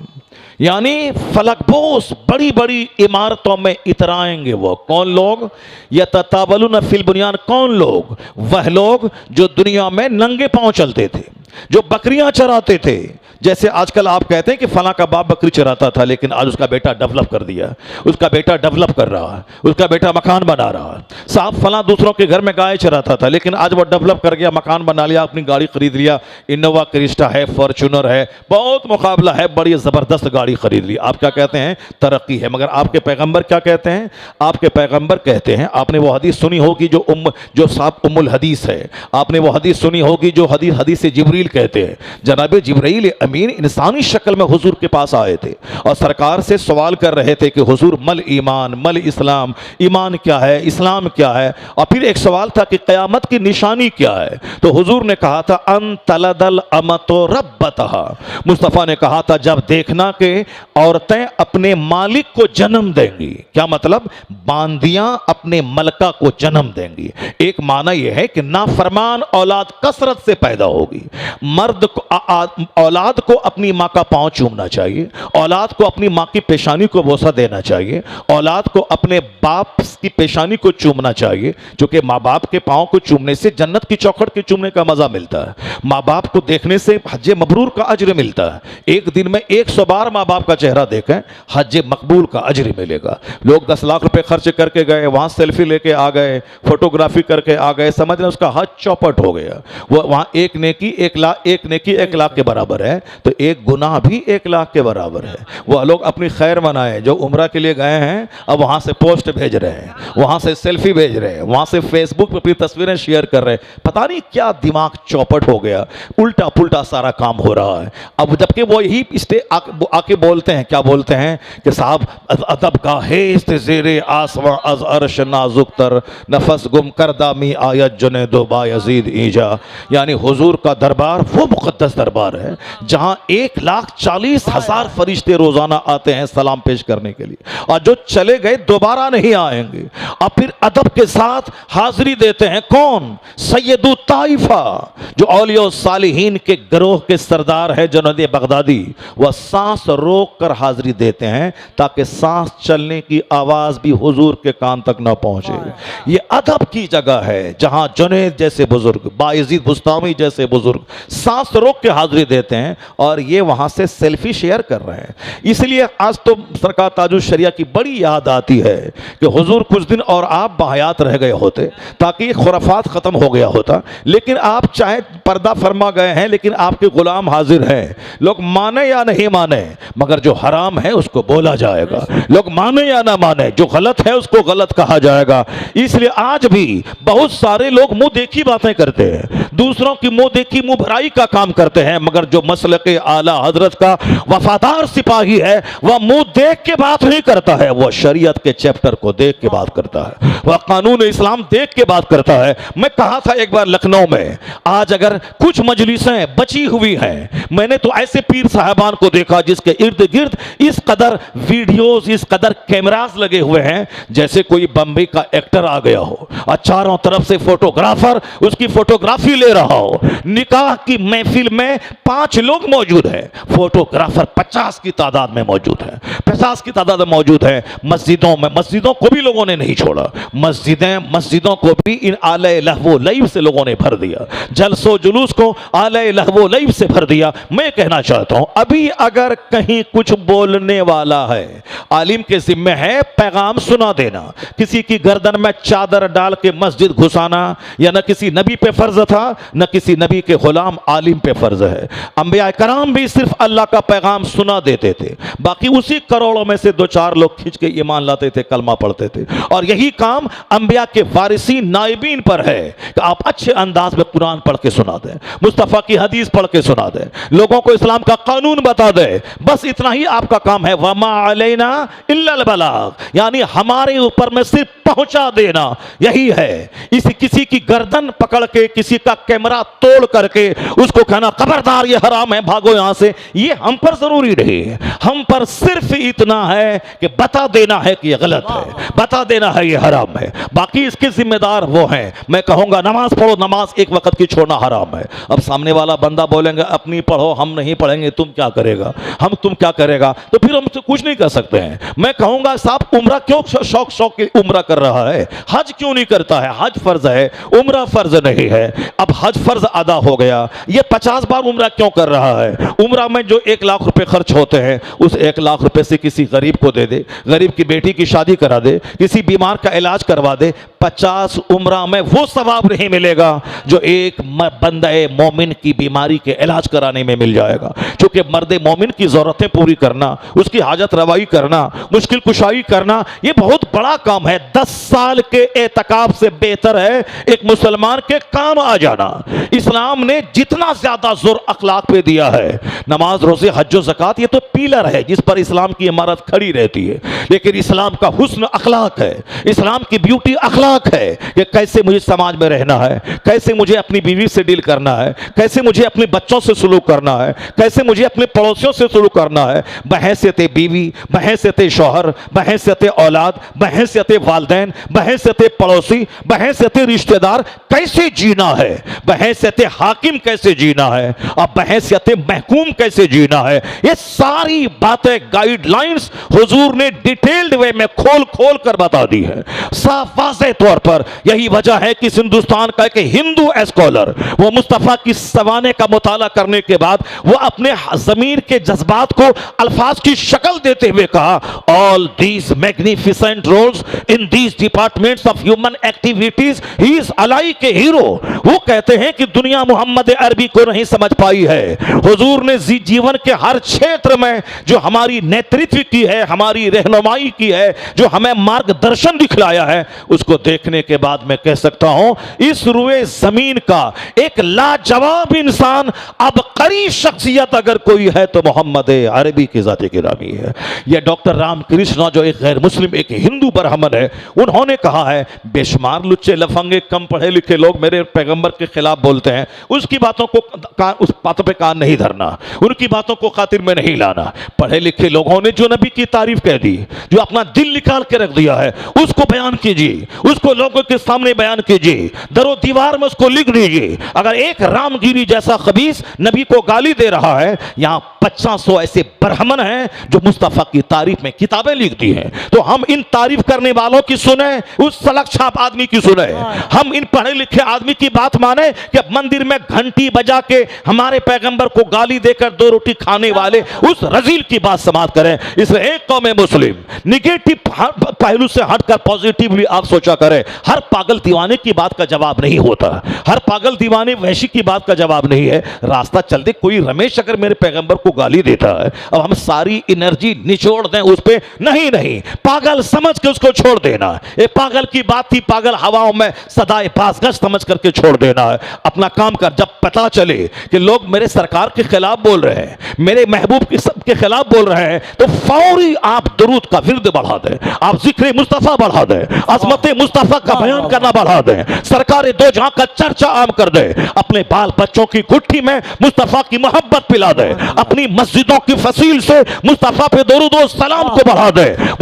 यानी फलकबोस बड़ी बड़ी इमारतों में इतराएंगे। वो कौन लोग? यततावलून फिल बुनियान, कौन लोग? वह लोग जो दुनिया में नंगे पांव चलते थे, जो बकरियां चराते थे। जैसे आजकल आप कहते हैं कि फला का बाप बकरी चराता था लेकिन आज उसका बेटा डेवलप कर दिया, उसका बेटा डेवलप कर रहा है, उसका बेटा मकान बना रहा है। साहब फला दूसरों के घर में गाय चराता था लेकिन आज वो डेवलप कर गया, मकान बना लिया, अपनी गाड़ी खरीद लिया, इनोवा क्रिस्टा है, फॉर्च्यूनर है, बहुत मुकाबला है, बड़ी ज़बरदस्त गाड़ी खरीद ली। आप क्या कहते हैं? तरक्की है। मगर आपके पैगंबर क्या कहते हैं? आपके पैगंबर कहते हैं, आपने वो हदीस सुनी होगी जो साहब उम्मुल हदीस है, आपने वो हदीस सुनी होगी जो हदीस जिब्रील कहते हैं। जनाब जिब्रील अमीन इंसानी शक्ल में हुजूर के पास आए थे और सरकार से सवाल कर रहे थे कि हुजूर मल ईमान मल इस्लाम, ईमान क्या है, इस्लाम क्या है। और फिर एक सवाल था कि क़यामत की निशानी क्या है। तो हुजूर ने कहा था अन तलदल अमतो रब्बतहा, मुस्तफ़ा ने कहा था जब देखना कि औरतें अपने मालिक को जन्म देंगी। क्या मतलब? बांदियां अपने मलका को जन्म देंगी। एक माना यह है कि नाफरमान औलाद कसरत से पैदा होगी। मर्द को औलाद को अपनी माँ का पांव चूमना चाहिए, औलाद को अपनी माँ की पेशानी को बोसा देना चाहिए, औलाद को अपने बाप की पेशानी को चूमना चाहिए, जो कि माँ बाप के पांव को चूमने से जन्नत की चौखट के चूमने का मजा मिलता है। माँ बाप को देखने से हज मबरूर का अज्र मिलता है। एक दिन में 100 बार माँ बाप का चेहरा देखें, हज मकबूल का अज्र मिलेगा। लोग 10 लाख रुपए खर्च करके गए, वहां सेल्फी लेके आ गए, फोटोग्राफी करके आ गए, समझ रहे उसका हज चौपट हो गया। वो वहां एक नेकी 1 लाख के बराबर है, तो एक गुनाह भी 1 लाख के बराबर है। वह लोग अपनी खैर मनाए, जो उम्रा के लिए गए हैं अब वहां से पोस्ट भेज रहे हैं, वहां से सेल्फी भेज रहे हैं, वहां से फेसबुक पे अपनी तस्वीरें शेयर कर रहे हैं। पता नहीं क्या दिमाग चौपट हो गया, उल्टा पुल्टा सारा काम हो रहा है। अब जबकि वो यही आके बोलते हैं, क्या बोलते हैं कि साहब अदब का हेस्त ज़ेरे आसमां अज़ अर्श नाजुक तर, नफस गुम कर दामी आयत जुने दो बायजीद ईजा। यानी हुजूर का दरबार वो मुक़द्दस दरबार है जहां 1,40,000 फरिश्ते रोजाना आते हैं सलाम पेश करने के लिए, और जो चले गए दोबारा नहीं आएंगे। और फिर अदब के साथ हाजिरी देते हैं कौन? सैयदु ताइफा, जो औलिया सालिहीन के गिरोह के सरदार है जुनैद बगदादी। वह सांस रोक कर हाजिरी देते हैं ताकि सांस चलने की आवाज भी हुजूर के कान तक न पहुंचे। ये अदब की जगह है जहां जुनैद जैसे बुजुर्ग, बायजीद बुस्तामी जैसे बुजुर्ग सांस रोक के हाजिरी देते हैं और ये वहां से सेल्फी शेयर कर रहे हैं। इसलिए आज तो सरकार ताजुल शरिया की बड़ी याद आती है कि हुजूर कुछ दिन और आप बाहयात रह गए होते ताकि खुराफात खत्म हो गया होता, लेकिन आप चाहे पर्दा फरमा गए हैं लेकिन आपके गुलाम हाजिर हैं। लोग माने या नहीं माने, मगर जो हराम है उसको बोला जाएगा। लोग माने या ना माने, जो गलत है उसको गलत कहा जाएगा। इसलिए आज भी बहुत सारे लोग मुंह देखी बातें करते हैं, दूसरों की मुंह देखी मुंह भराई का काम करते हैं, मगर जो मसलके आला हजरत का वफादार सिपाही है वह मुंह देख के बात नहीं करता है, वह शरीयत के चैप्टर को देख के बात करता है, वह कानून इस्लाम देख के बात करता है। मैं कहा था एक बार लखनऊ में, आज अगर कुछ मजलिसें बची हुई हैं, मैंने तो ऐसे पीर साहबान को देखा जिसके इर्द गिर्द इस कदर वीडियोस, इस कदर कैमरास लगे हुए हैं जैसे कोई बम्बई का एक्टर आ गया हो और चारों तरफ से फोटोग्राफर उसकी फोटोग्राफी ले रहा हो। निकाह की महफिल में 5 लोग मौजूद हैं, फोटोग्राफर 50 की तादाद में मौजूद है, 50 की तादाद में मौजूद है। मस्जिदों में, मस्जिदों को भी लोगों ने नहीं छोड़ा, मस्जिदों को भी इन आले लहवो लईब से लोगों ने भर दिया, जलसो जुलूस को आले लहवो लईब से भर दिया। मैं कहना चाहता हूं अभी अगर कहीं कुछ बोलने वाला है, आलिम के जिम्मे है पैगाम सुना देना। किसी की गर्दन में चादर डाल के मस्जिद घुसाना या न किसी नबी पे फर्ज था न किसी नबी के गुलाम आलिम पे फर्ज है। अंबिया कराम भी सिर्फ अल्लाह का पैगाम सुना देते थे, बाकी उसी करोड़ों में से दो चार लोग खींच के ईमान लाते थे, कलमा पढ़ते थे। और यही काम अंबिया के वारिसीन नाइबीन पर है कि आप अच्छे अंदाज में कुरान पढ़ के सुना दें, मुस्तफ़ा की हदीस पढ़ के सुना दें, लोगों को इस्लाम का कानून बता दें। बस इतना ही आपका काम है। वमा अलैना इल्लल बलाग, यानी हमारे ऊपर में सिर्फ पहुंचा देना, यही है। इस किसी की गर्दन पकड़ के, किसी का कैमरा तोड़ करके उसको कहना खबरदार ये हराम है, भागो यहां से, ये हम पर जरूरी नहीं है। हम पर सिर्फ इतना है कि बता देना है कि ये गलत है, बता देना है ये हराम है, बाकी इसके जिम्मेदार वो हैं। मैं कहूंगा नमाज पढ़ो, नमाज एक वक्त की छोड़ना हराम है। अब सामने वाला बंदा बोलेंगे अपनी पढ़ो, हम नहीं पढ़ेंगे, तुम क्या करेगा, तुम क्या करेगा, तो फिर हम कुछ नहीं कर सकते हैं। मैं कहूंगा साहब उम्रा क्यों शौक शौक की उम्रा कर रहा है, हज क्यों नहीं करता है? हज फर्ज है, उम्रा फर्ज नहीं है। अब हज फर्ज अदा हो गया, ये 50 बार उम्रा क्यों कर रहा है? उम्रा में जो 1 लाख रुपए खर्च होते हैं, उस 1 लाख रुपए से किसी गरीब को दे दे, गरीब की बेटी की शादी करा दे, किसी बीमार का इलाज करवा दे, 50 उम्रा में वो सवाब नहीं मिलेगा जो एक बंदे मोमिन की बीमारी के इलाज कराने में मिल जाएगा। क्योंकि मर्द मोमिन की ज़रूरतें पूरी करना, उसकी हाजत रवाई करना, मुश्किल कुशाई करना, ये बहुत बड़ा काम है। 10 साल के एतकाफ से बेहतर है एक मुसलमान के काम आ जाना। इस्लाम ने जितना ज्यादा जोर अखलाक पे दिया है, नमाज, रोजे, हज, ज़कात, ये तो पिलर है जिस पर इस्लाम की इमारत खड़ी रहती है। लेकिन इस्लाम का हुस्न अखलाक है, इस्लाम की ब्यूटी अखलाक है कि कैसे मुझे समाज में रहना है, कैसे मुझे अपनी बीवी से डील करना है, कैसे मुझे अपने बच्चों से सलूक करना है, कैसे मुझे अपने पड़ोसियों से सलूक करना है, बहैसियत बीवी, बहैसियत शौहर, बहैसियत औलाद, बहैसियत वालिदैन, बहैसियत पड़ोसी, बहैसियत रिश्तेदार कैसे जीना है, बहैसियत हाकिम कैसे जीना है, और बहैसियत महकूम कैसे जीना है। ये सारी बातें, गाइडलाइंस हुजूर ने डिटेल्ड वे में खोल खोल कर बता दी है, साफ वाज़ेह तौर पर। यही वजह है कि हिंदुस्तान का एक हिंदू स्कॉलर, वो मुस्तफ़ा की सवाने का मुताला करने के बाद वो अपने ज़मीर के जज्बात को अल्फाज की शक्ल देते हुए कहा, all these magnificent roles in these departments of human activities he is अलाई के हीरो। वो कहते हैं कि दुनिया मोहम्मद अरबी को नहीं समझ पाई है। हुजूर ने जीवन के हर क्षेत्र में जो हमारी नेतृत्व की है, हमारी रहनुमाई की है, जो हमें मार्गदर्शन दिखलाया है, उसको देखने के बाद मैं कह सकता हूं इस रुए जमीन का एक लाजवाब इंसान, अब करी शख्सियत अगर कोई है तो मोहम्मद अरबी की जाते गिरामी है। यह डॉक्टर रामकृष्ण जो एक गैर मुस्लिम, एक हिंदू ब्राह्मण है, उन्होंने कहा है बेशुमार लुच्चे लफंगे कम पढ़े लिखे लोग मेरे पैगंबर के खिलाफ बोलते हैं, उसकी बातों को उस बातों पे कान नहीं धरना, उनकी बातों को खातिर में नहीं लाना। पढ़े लिखे लोगों ने जो नबी की तारीफ कह दी, जो अपना दिल निकाल के रख दिया है, उसको बयान कीजिए, उसको लोगों के सामने बयान कीजिए, दरो दीवार में उसको लिख दीजिए। अगर एक रामगिरी जैसा खबीस नबी को गाली दे रहा है, यहां 500 ऐसे ब्राह्मण हैं जो मुस्तफा की तारीफ में किताबें लिख दी हैं, तो हम इन तारीफ करने वालों की सुने, उस सलक छाप आदमी की सुने। हम इन पढ़े लिखे आदमी की बात माने कि मंदिर में घंटी बजा के हमारे पैगंबर को गाली देकर 2 रोटी खाने वाले उस रजील की बात समाप्त करें। इसलिए एक कौम मुस्लिम निगेटिव पहलू से हटकर पॉजिटिवली आप सोचा करें। हर पागल दीवाने की बात का जवाब नहीं होता, हर पागल दीवाने वैशी की बात का जवाब नहीं है। रास्ता चलते कोई रमेश अगर मेरे पैगंबर को गाली देता है, अब हम सारी एनर्जी निचोड़ दें उस पे? नहीं नहीं, पागल समझ के उसको छोड़ देना। ये पागल की बात थी, पागल हवाओं में सदाए बाज़गश्त समझ करके छोड़ देना है। अपना काम कर। जब पता चले कि लोग मेरे सरकार के खिलाफ बोल रहे हैं, मेरे महबूब के खिलाफ बोल रहे हैं, तो फौरी आप दुरूद का विर्द बढ़ा दें, आप जिक्र मुस्तफा बढ़ा दें, अज़मत मुस्तफा का बयान करना बढ़ा दें, सरकार दो जहां का चर्चा आम कर दें, अपने बाल बच्चों की गुट्ठी में मुस्तफा की मोहब्बत पिला दें, अपनी मस्जिदों की फसील से मुस्तफा पे दुरूद व सलाम को बढ़ा दें।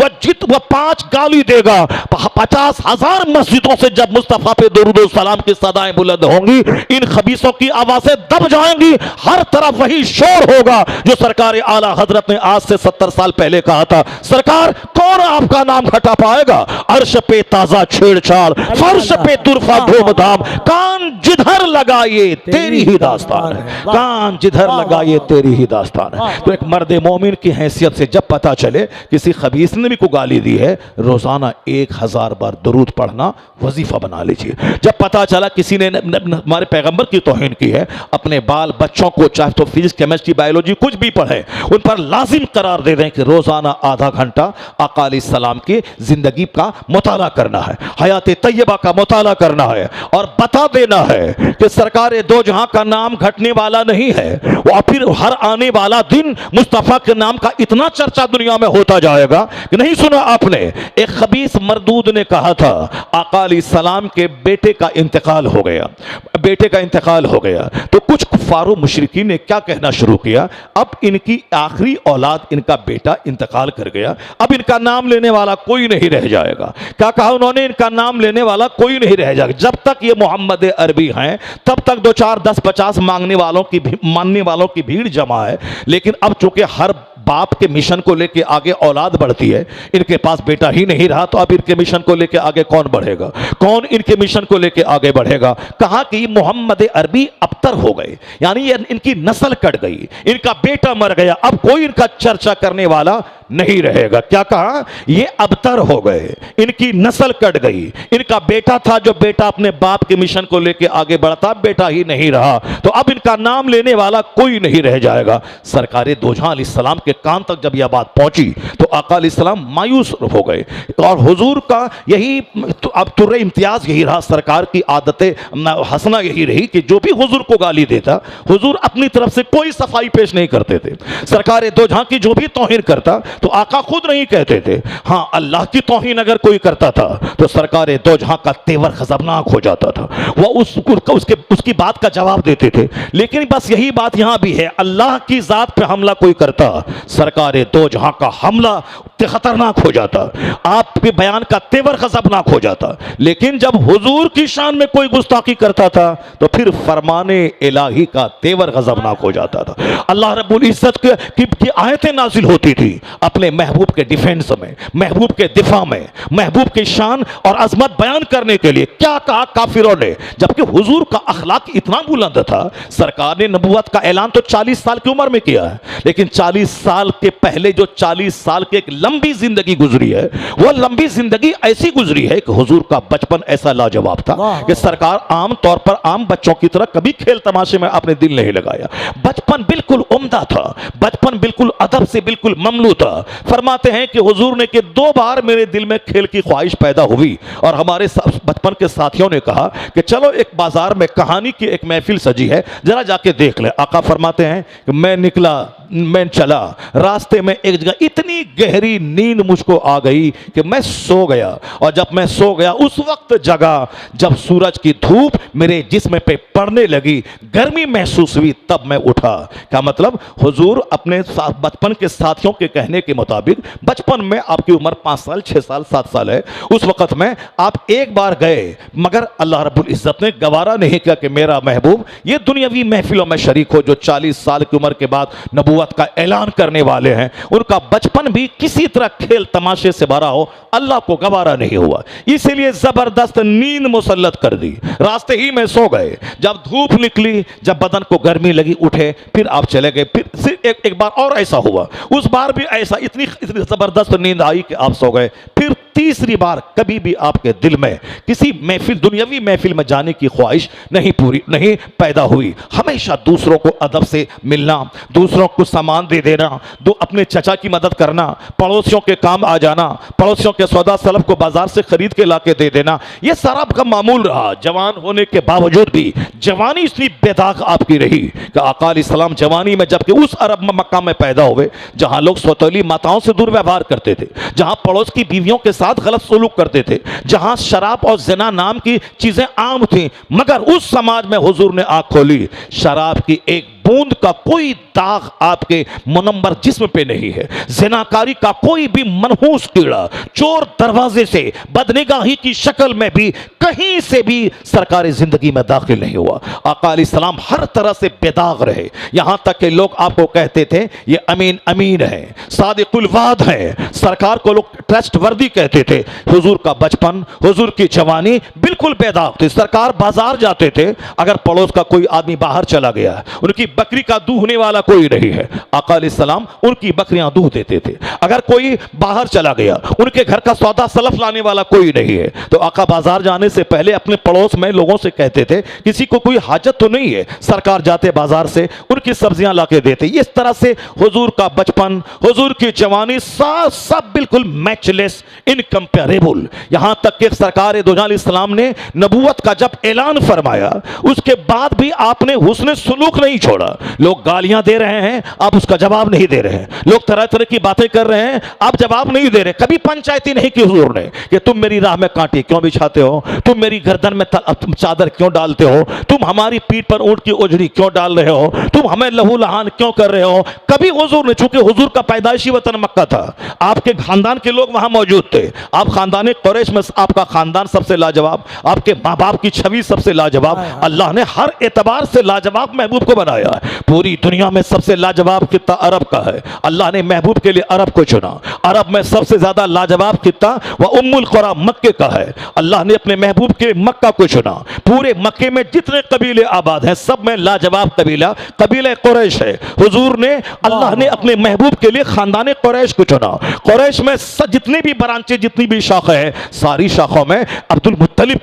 वह 5 गाली देगा, 50,000 मस्जिदों से जब मुस्तफा पे दुरूद व सलाम की सदाएं बुलंद होंगी, इन खबीसों की आवाजें दब जाएंगी। हर तरफ वही शोर होगा जो सरकार आला हजरत ने आज से 70 साल पहले कहा था। सरकार, कौन आपका नाम हटा पाएगा? अर्श पे ताजा छेड़छाड़, फर्श पे तुरफा धूमधाम, कान जिधर लगाए तेरी ही दास्तान है, कान जिधर लगाए तेरी ही दास्तान है। तो एक मर्द मोमिन की हैसियत से जब पता चले किसी खबीस ने भी को गाली दी है, रोजाना 1000 1000 बार दुरूद पढ़ना वजीफा बना लीजिए। जब पता चला किसी ने हमारे पैगंबर की तौहीन की है, अपने बाल बच्चों को चाहे तो फिजिक्स, केमिस्ट्री, बायोलॉजी कुछ भी पढ़े, उन पर लाजिम करार दे दें कि रोजाना आधा घंटा आका अलैहिस्सलाम की जिंदगी का मुताला करना है, हयात तैयबा का मुताला करना है, और बता देना है कि सरकार दो जहां का नाम घटने वाला नहीं है, और फिर हर आने वाला दिन मुस्तफा के नाम का इतना चर्चा दुनिया में होता जाएगा कि नहीं सुना आपने, एक खबीस मरदूद ने कहा था आका अलैहिस्सलाम के बेटे का इंतकाल हो गया, बेटे का इंतकाल हो गया, तो कुछ कुफारो मुशरिकीन ने क्या कहना शुरू किया, अब इनकी आखिरी औलाद, इनका बेटा इंतकाल कर गया, अब इनका नाम लेने वाला कोई नहीं रह जाएगा। क्या कहा उन्होंने, इनका नाम लेने वाला कोई नहीं रह जाएगा, जब तक ये मोहम्मद अरबी हैं तब तक 2 4 10 50 मानने वालों की भीड़ जमा है, लेकिन अब चूंकि हर बाप के मिशन को लेके आगे औलाद बढ़ती है, इनके पास बेटा ही नहीं रहा, तो अब इनके मिशन को लेके आगे कौन बढ़ेगा, कौन इनके मिशन को लेके आगे बढ़ेगा। कहा कि मोहम्मद अरबी अबतर हो गए, यानी इनकी नस्ल कट गई, इनका बेटा मर गया, अब कोई इनका चर्चा करने वाला नहीं रहेगा। क्या कहा, ये अबतर हो गए, इनकी नस्ल कट गई, इनका बेटा था जो बेटा अपने बाप के मिशन को लेके आगे बढ़ता, बेटा ही नहीं रहा, तो अब इनका नाम लेने वाला कोई नहीं रह जाएगा। सरकारे दो जहां अलैहिस्सलाम के कान तक जब यह बात पहुंची तो आका अलैहिस्सलाम मायूस हो गए, और हुजूर का यही तो अब तुर्रे इम्तियाज यही रहा, सरकार की आदत हसना यही रही कि जो भी हुजूर को गाली देता, हुजूर अपनी तरफ से कोई सफाई पेश नहीं करते थे। सरकारे दो जहां की जो भी तौहीन करता तो आका खुद नहीं कहते थे, हाँ अल्लाह की तौहीन अगर कोई करता था तो सरकारे दो जहां का तेवर खजबनाक हो जाता था, वह उसकी बात का जवाब देते थे। लेकिन बस यही बात यहां भी है, अल्लाह की जात पे हमला कोई करता, सरकारे दो जहां का हमला खतरनाक हो जाता, आपके बयान का तेवर खजबनाक हो जाता। लेकिन जब हुजूर की शान में कोई गुस्ताखी करता था तो फिर फरमाने इलाही का तेवर गजबनाक हो जाता था। अल्लाह रब्बुल इज्जत की आयतें नाजिल होती थी अपने महबूब के डिफेंस में, महबूब के दिफा में, महबूब की शान और अजमत बयान करने के लिए। क्या कहा काफिरों ने, जबकि हुजूर का अखलाक इतना बुलंद था, सरकार ने नबूवत का ऐलान तो 40 साल की उम्र में किया है, लेकिन 40 साल के पहले जो 40 साल की एक लंबी जिंदगी गुजरी है, वह लंबी जिंदगी ऐसी गुजरी है कि हुजूर का बचपन ऐसा लाजवाब था कि सरकार आम तौर पर आम बच्चों की तरह कभी खेल तमाशे में आपने दिल नहीं लगाया। बचपन बिल्कुल उम्दा था, बचपन बिल्कुल अदब से बिल्कुल ममलू था। फरमाते हैं कि हुजूर ने कि 2 बार मेरे दिल में खेल की ख्वाहिश पैदा हुई और हमारे बचपन के साथियों ने कहा कि चलो एक बाजार में कहानी की एक महफिल सजी है, जरा जाके देख ले। आका फरमाते हैं कि मैं चला, रास्ते में एक जगह इतनी गहरी नींद मुझको आ गई कि मैं सो गया, और जब मैं सो गया उस वक्त जगा जब सूरज की धूप मेरे जिस्म पे पड़ने लगी, गर्मी महसूस हुई, तब मैं उठा। क्या मतलब, हुजूर अपने बचपन के साथियों के कहने के मुताबिक बचपन में आपकी उम्र 5 साल 6 साल 7 साल है, उस वक्त में आप एक बार गए, मगर अल्लाह रब्बुल इज्जत ने गवारा नहीं किया कि मेरा महबूब ये दुनियावी महफिलों में शरीक हो जो 40 साल की उम्र के बाद नबूवत का ऐलान करने वाले हैं, उनका बचपन भी किसी तरह खेल तमाशे से भरा हो, अल्लाह को गवारा नहीं हुआ, इसीलिए जबरदस्त नींद मुसल्लत कर दी, रास्ते ही में सो गए। जब धूप निकली, जब बदन को गर्मी लगी, उठे, फिर आप चले गए। फिर एक बार और ऐसा हुआ, उस बार भी ऐसा, इतनी जबरदस्त नींद आई कि आप सो गए। फिर तीसरी बार कभी भी आपके दिल में किसी महफिल, दुनियावी महफिल में जाने की ख्वाहिश नहीं पैदा हुई। हमेशा दूसरों को अदब से मिलना, दूसरों को सामान दे देना, अपने चचा की मदद करना, पड़ोसियों के काम आ जाना, पड़ोसियों के सौदा सलफ को बाजार से खरीद के लाके दे देना, यह सारा का मामूल रहा। जवान होने के बावजूद भी जवानी इतनी बेदाग आपकी रही कि आका अलैहिस्सलाम जवानी में, जबकि उस अरब मक्का में पैदा हुए जहां लोग सौतेली माताओं से दुर्व्यवहार करते थे, जहां पड़ोस की बीवियों के साथ गलत सलूक करते थे, जहां शराब और ज़िना नाम की चीजें आम थी, मगर उस समाज में हुजूर ने आंख खोली, शराब की एक बूंद का कोई दाग आपके मुनम्बर जिस्म पे नहीं है, ज़िनाकारी का कोई भी मनहूस कीड़ा, चोर दरवाजे से, बदनिगाही की शक्ल में भी कहीं से भी सरकार जिंदगी में दाखिल नहीं हुआ। आका अलैहिस्सलाम हर तरह से बेदाग रहे, यहां तक कि लोग आपको कहते थे ये अमीन है, सादिकुल वाद है, सरकार को लोग ट्रस्ट वर्दी कहते थे। हुजूर का बचपन, हुजूर की जवानी बिल्कुल बेदाग थी। सरकार बाजार जाते थे, अगर पड़ोस का कोई आदमी बाहर चला गया, उनकी बकरी का दूहने वाला कोई नहीं है। आका अलैहिस्सलाम उनकी बकरियां दूह देते थे। अगर कोई बाहर चला गया, उनके घर का सौदा सलफ लाने वाला कोई नहीं है, तो आका बाजार जाने से पहले अपने पड़ोस में लोगों से कहते थे किसी को कोई हाजत तो नहीं है, सरकार जाते बाजार से उनकी सब्जियां लाके देते। इस तरह से हुजूर का बचपन, हुजूर की जवानी सब बिल्कुल मैचलेस, इनकंपेरेबल। यहां तक कि सरकार दो जहां अलैहिस्सलाम ने नबूवत का जब ऐलान फरमाया, उसके बाद भी आपने हुस्न सुलूक नहीं छोड़ा। लोग गालियां दे रहे हैं, आप उसका जवाब नहीं दे रहे हैं। लोग तरह तरह की बातें कर रहे हैं, आप जवाब नहीं दे रहे। कभी पंचायती नहीं की हुजूर ने कि तुम मेरी राह में कांटे क्यों बिछाते हो, तुम मेरी गर्दन में चादर क्यों डालते हो, तुम हमारी पीठ पर ऊंट की ओझड़ी क्यों डाल रहे हो, तुम हमें लहू लहान क्यों कर रहे हो। कभी हुजूर ने, चूंकि हुजूर का पैदाइशी वतन मक्का था, आपके खानदान के लोग वहां मौजूद थे, आप खानदान कुरैश में आपका खानदान सबसे लाजवाब, आपके माँ बाप की छवि सबसे लाजवाब। अल्लाह ने हर एतबार से लाजवाब महबूब को बनाया है। पूरी दुनिया में सबसे लाजवाब खित्ता अरब का है, अल्लाह ने महबूब के लिए अरब को चुना। अरब में सबसे ज्यादा लाजवाब खित्ता वह उम्मुल कुरा मक्के का है, अल्लाह ने अपने महबूब के मक्का को चुना। पूरे मक्के में जितने कबीले आबाद हैं, सब में लाजवाब कबीला कबीला कुरैश है। हुजूर ने, अल्लाह ने अपने महबूब के लिए खानदान कुरैश को चुना। कुरैश में जितने भी ब्रांचें, जितनी भी शाखा है, सारी शाखों में अब्दुल मुत्तलिब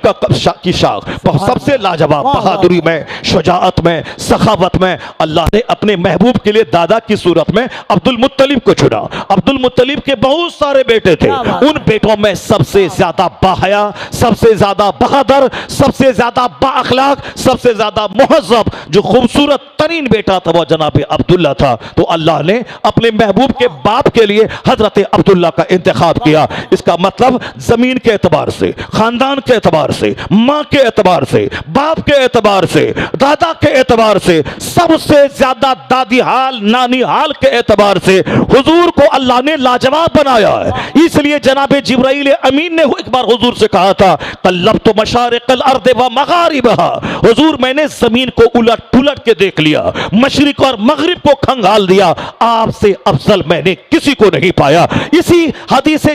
की शाख सबसे लाजवाब, बहादुरी में, शुजाअत में, सखावत में। अल्लाह ने अपने महबूब के लिए दादा की सूरत में अब्दुल मुत्तलिब को चुना। अब्दुल मुत्तलिब के बहुत सारे बेटे थे, उन बेटों में सबसे ज्यादा बाहया, सबसे ज्यादा बहादुर, सबसे ज्यादा बाअखलाक, सबसे ज्यादा मुहज्जब, जो खूबसूरत तरीन बेटा था वो जनाब अब्दुल्ला था। तो अल्लाह ने अपने महबूब के बाप के लिए हजरत अब्दुल्ला का इंतखाब किया। इसका मतलब जमीन के एतबार से, खानदान के एतबार से, मां के एतबार से, बाप के एतबार से, दादा के एतबार से, सबसे ज्यादा दादी हाल, नानी हाल के एतबार से हुजूर को अल्लाह ने लाजवाब बनाया है। इसलिए जनाब जिब्राइल अमीन ने एक बार हुजूर से कहा था, कल्लब्तु मशारिक़ल अर्द व मगारिबहा, हुजूर मैंने जमीन को उलट पुलट के देख लिया, मशरिक और मगरिब को खंगाल दिया, आपसे अफजल मैंने किसी को नहीं पाया। इसी हदीस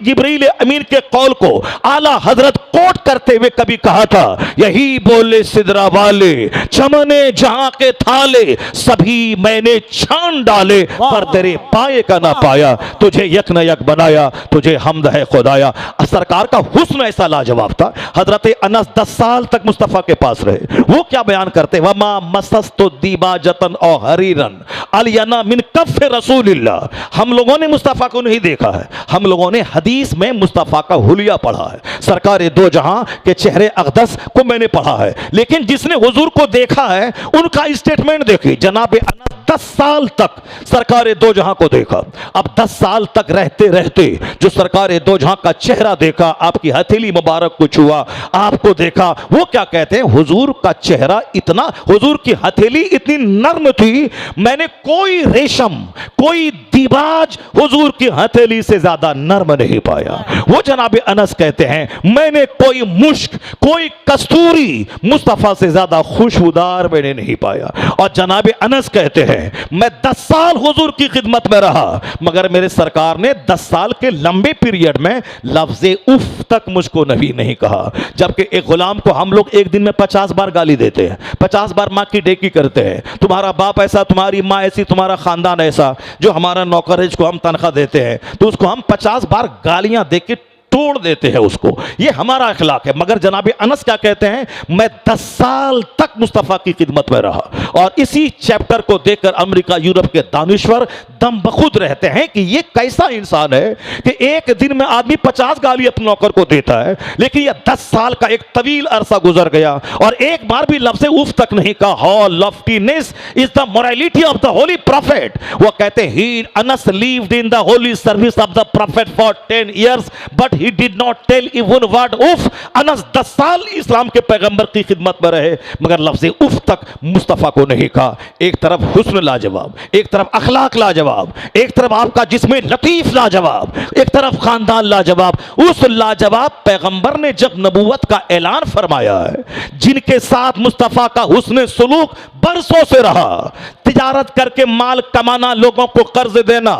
जिब्राइल अमीन के कौल को आला हजरत कोट करते हुए कभी कहा था, यही बोले सिदरा वाले, चमने जहां के थाले, सभी मैंने छान डाले, पर तेरे पाए का ना पाया। तुझे यक न यक बनाया, तुझे हमद है खुदाया। सरकार का हुस्न ऐसा लाजवाब था। हजरत अनस 10 साल तक मुस्तफा के पास रहे। वो क्या बयान करते, वमा मसस्तु दीबाजतन और हरीरन अलयना मिन कफ रसूलिल्लाह। हम लोगों ने मुस्तफा को नहीं देखा है, हम लोगों ने हदीस में मुस्तफा का हुलिया पढ़ा है, सरकार दो जहां के चेहरे अक़दस को मैंने पढ़ा है। लेकिन जिसने हुजूर को देखा है, उनका स्टेटमेंट देखिए, जनाब अनस 10 साल तक सरकार दो जहां को देखा। अब 10 साल तक रहते रहते जो सरकार दो जहां का चेहरा देखा, आपकी हथेली मुबारक को छुआ, आपको देखा, वो क्या कहते हैं, हुजूर का चेहरा इतना, हुजूर की हथेली इतनी नर्म थी, मैंने कोई रेशम, कोई दीबाज हुजूर की हथेली से ज्यादा नर्म नहीं पाया। वो जनाब अनस कहते हैं, मैंने कोई मुश्क, कोई कस्तूरी मुस्तफा से ज्यादा खुशबूदार मैंने नहीं पाया। और जनाब अनस कहते हैं, मैं 10 साल हुजूर की खिदमत में रहा, मगर मेरे सरकार ने 10 साल के लंबे पीरियड में लफ्ज़े उफ तक मुझको नबी नहीं कहा। जबकि एक गुलाम को हम लोग एक दिन में 50 बार गाली देते हैं, 50 बार माँ की डेकी करते हैं, तुम्हारा बाप ऐसा, तुम्हारी माँ ऐसी, तुम्हारा खानदान ऐसा। जो हमारा नौकर है जिसको हम तनख्वाह देते हैं, तो उसको हम 50 बार गालियां दे के तोड़ देते हैं उसको, ये हमारा अखलाक है। मगर जनाब अनस क्या कहते हैं, मैं 10 साल तक मुस्तफ़ा की खिदमत में रहा। और इसी चैप्टर को देखकर अमेरिका यूरोप के दानिश्वर दम बखुद रहते हैं कि ये कैसा इंसान है कि एक दिन में आदमी 50 गाली अपने नौकर को देता है, लेकिन यह 10 साल का एक तवील अरसा गुजर गया और एक बार भी लफ्ज़ उफ तक नहीं कहा। How loftiness is the morality of the holy prophet. वो कहते हैं, he Anas lived in the holy service of the prophet for 10 years but he did not tell even word उफ। अनस 10 साल इस्लाम के पैगंबर की खिदमत में रहे, मगर लफ्ज़ उफ तक मुस्तफ़ा को नहीं कहा। एक तरफ हुस्न लाजवाब, एक तरफ अखलाक लाजवाब, एक तरफ आपका जिस्म लतीफ लाजवाब, एक तरफ खानदान लाजवाब। उस लाजवाब पैगंबर ने जब नबूवत का ऐलान फरमाया है, जिनके साथ मुस्तफ़ा का हुस्न सुलूक बरसों से रहा, तिजारत करके माल कमाना, लोगों को कर्ज देना,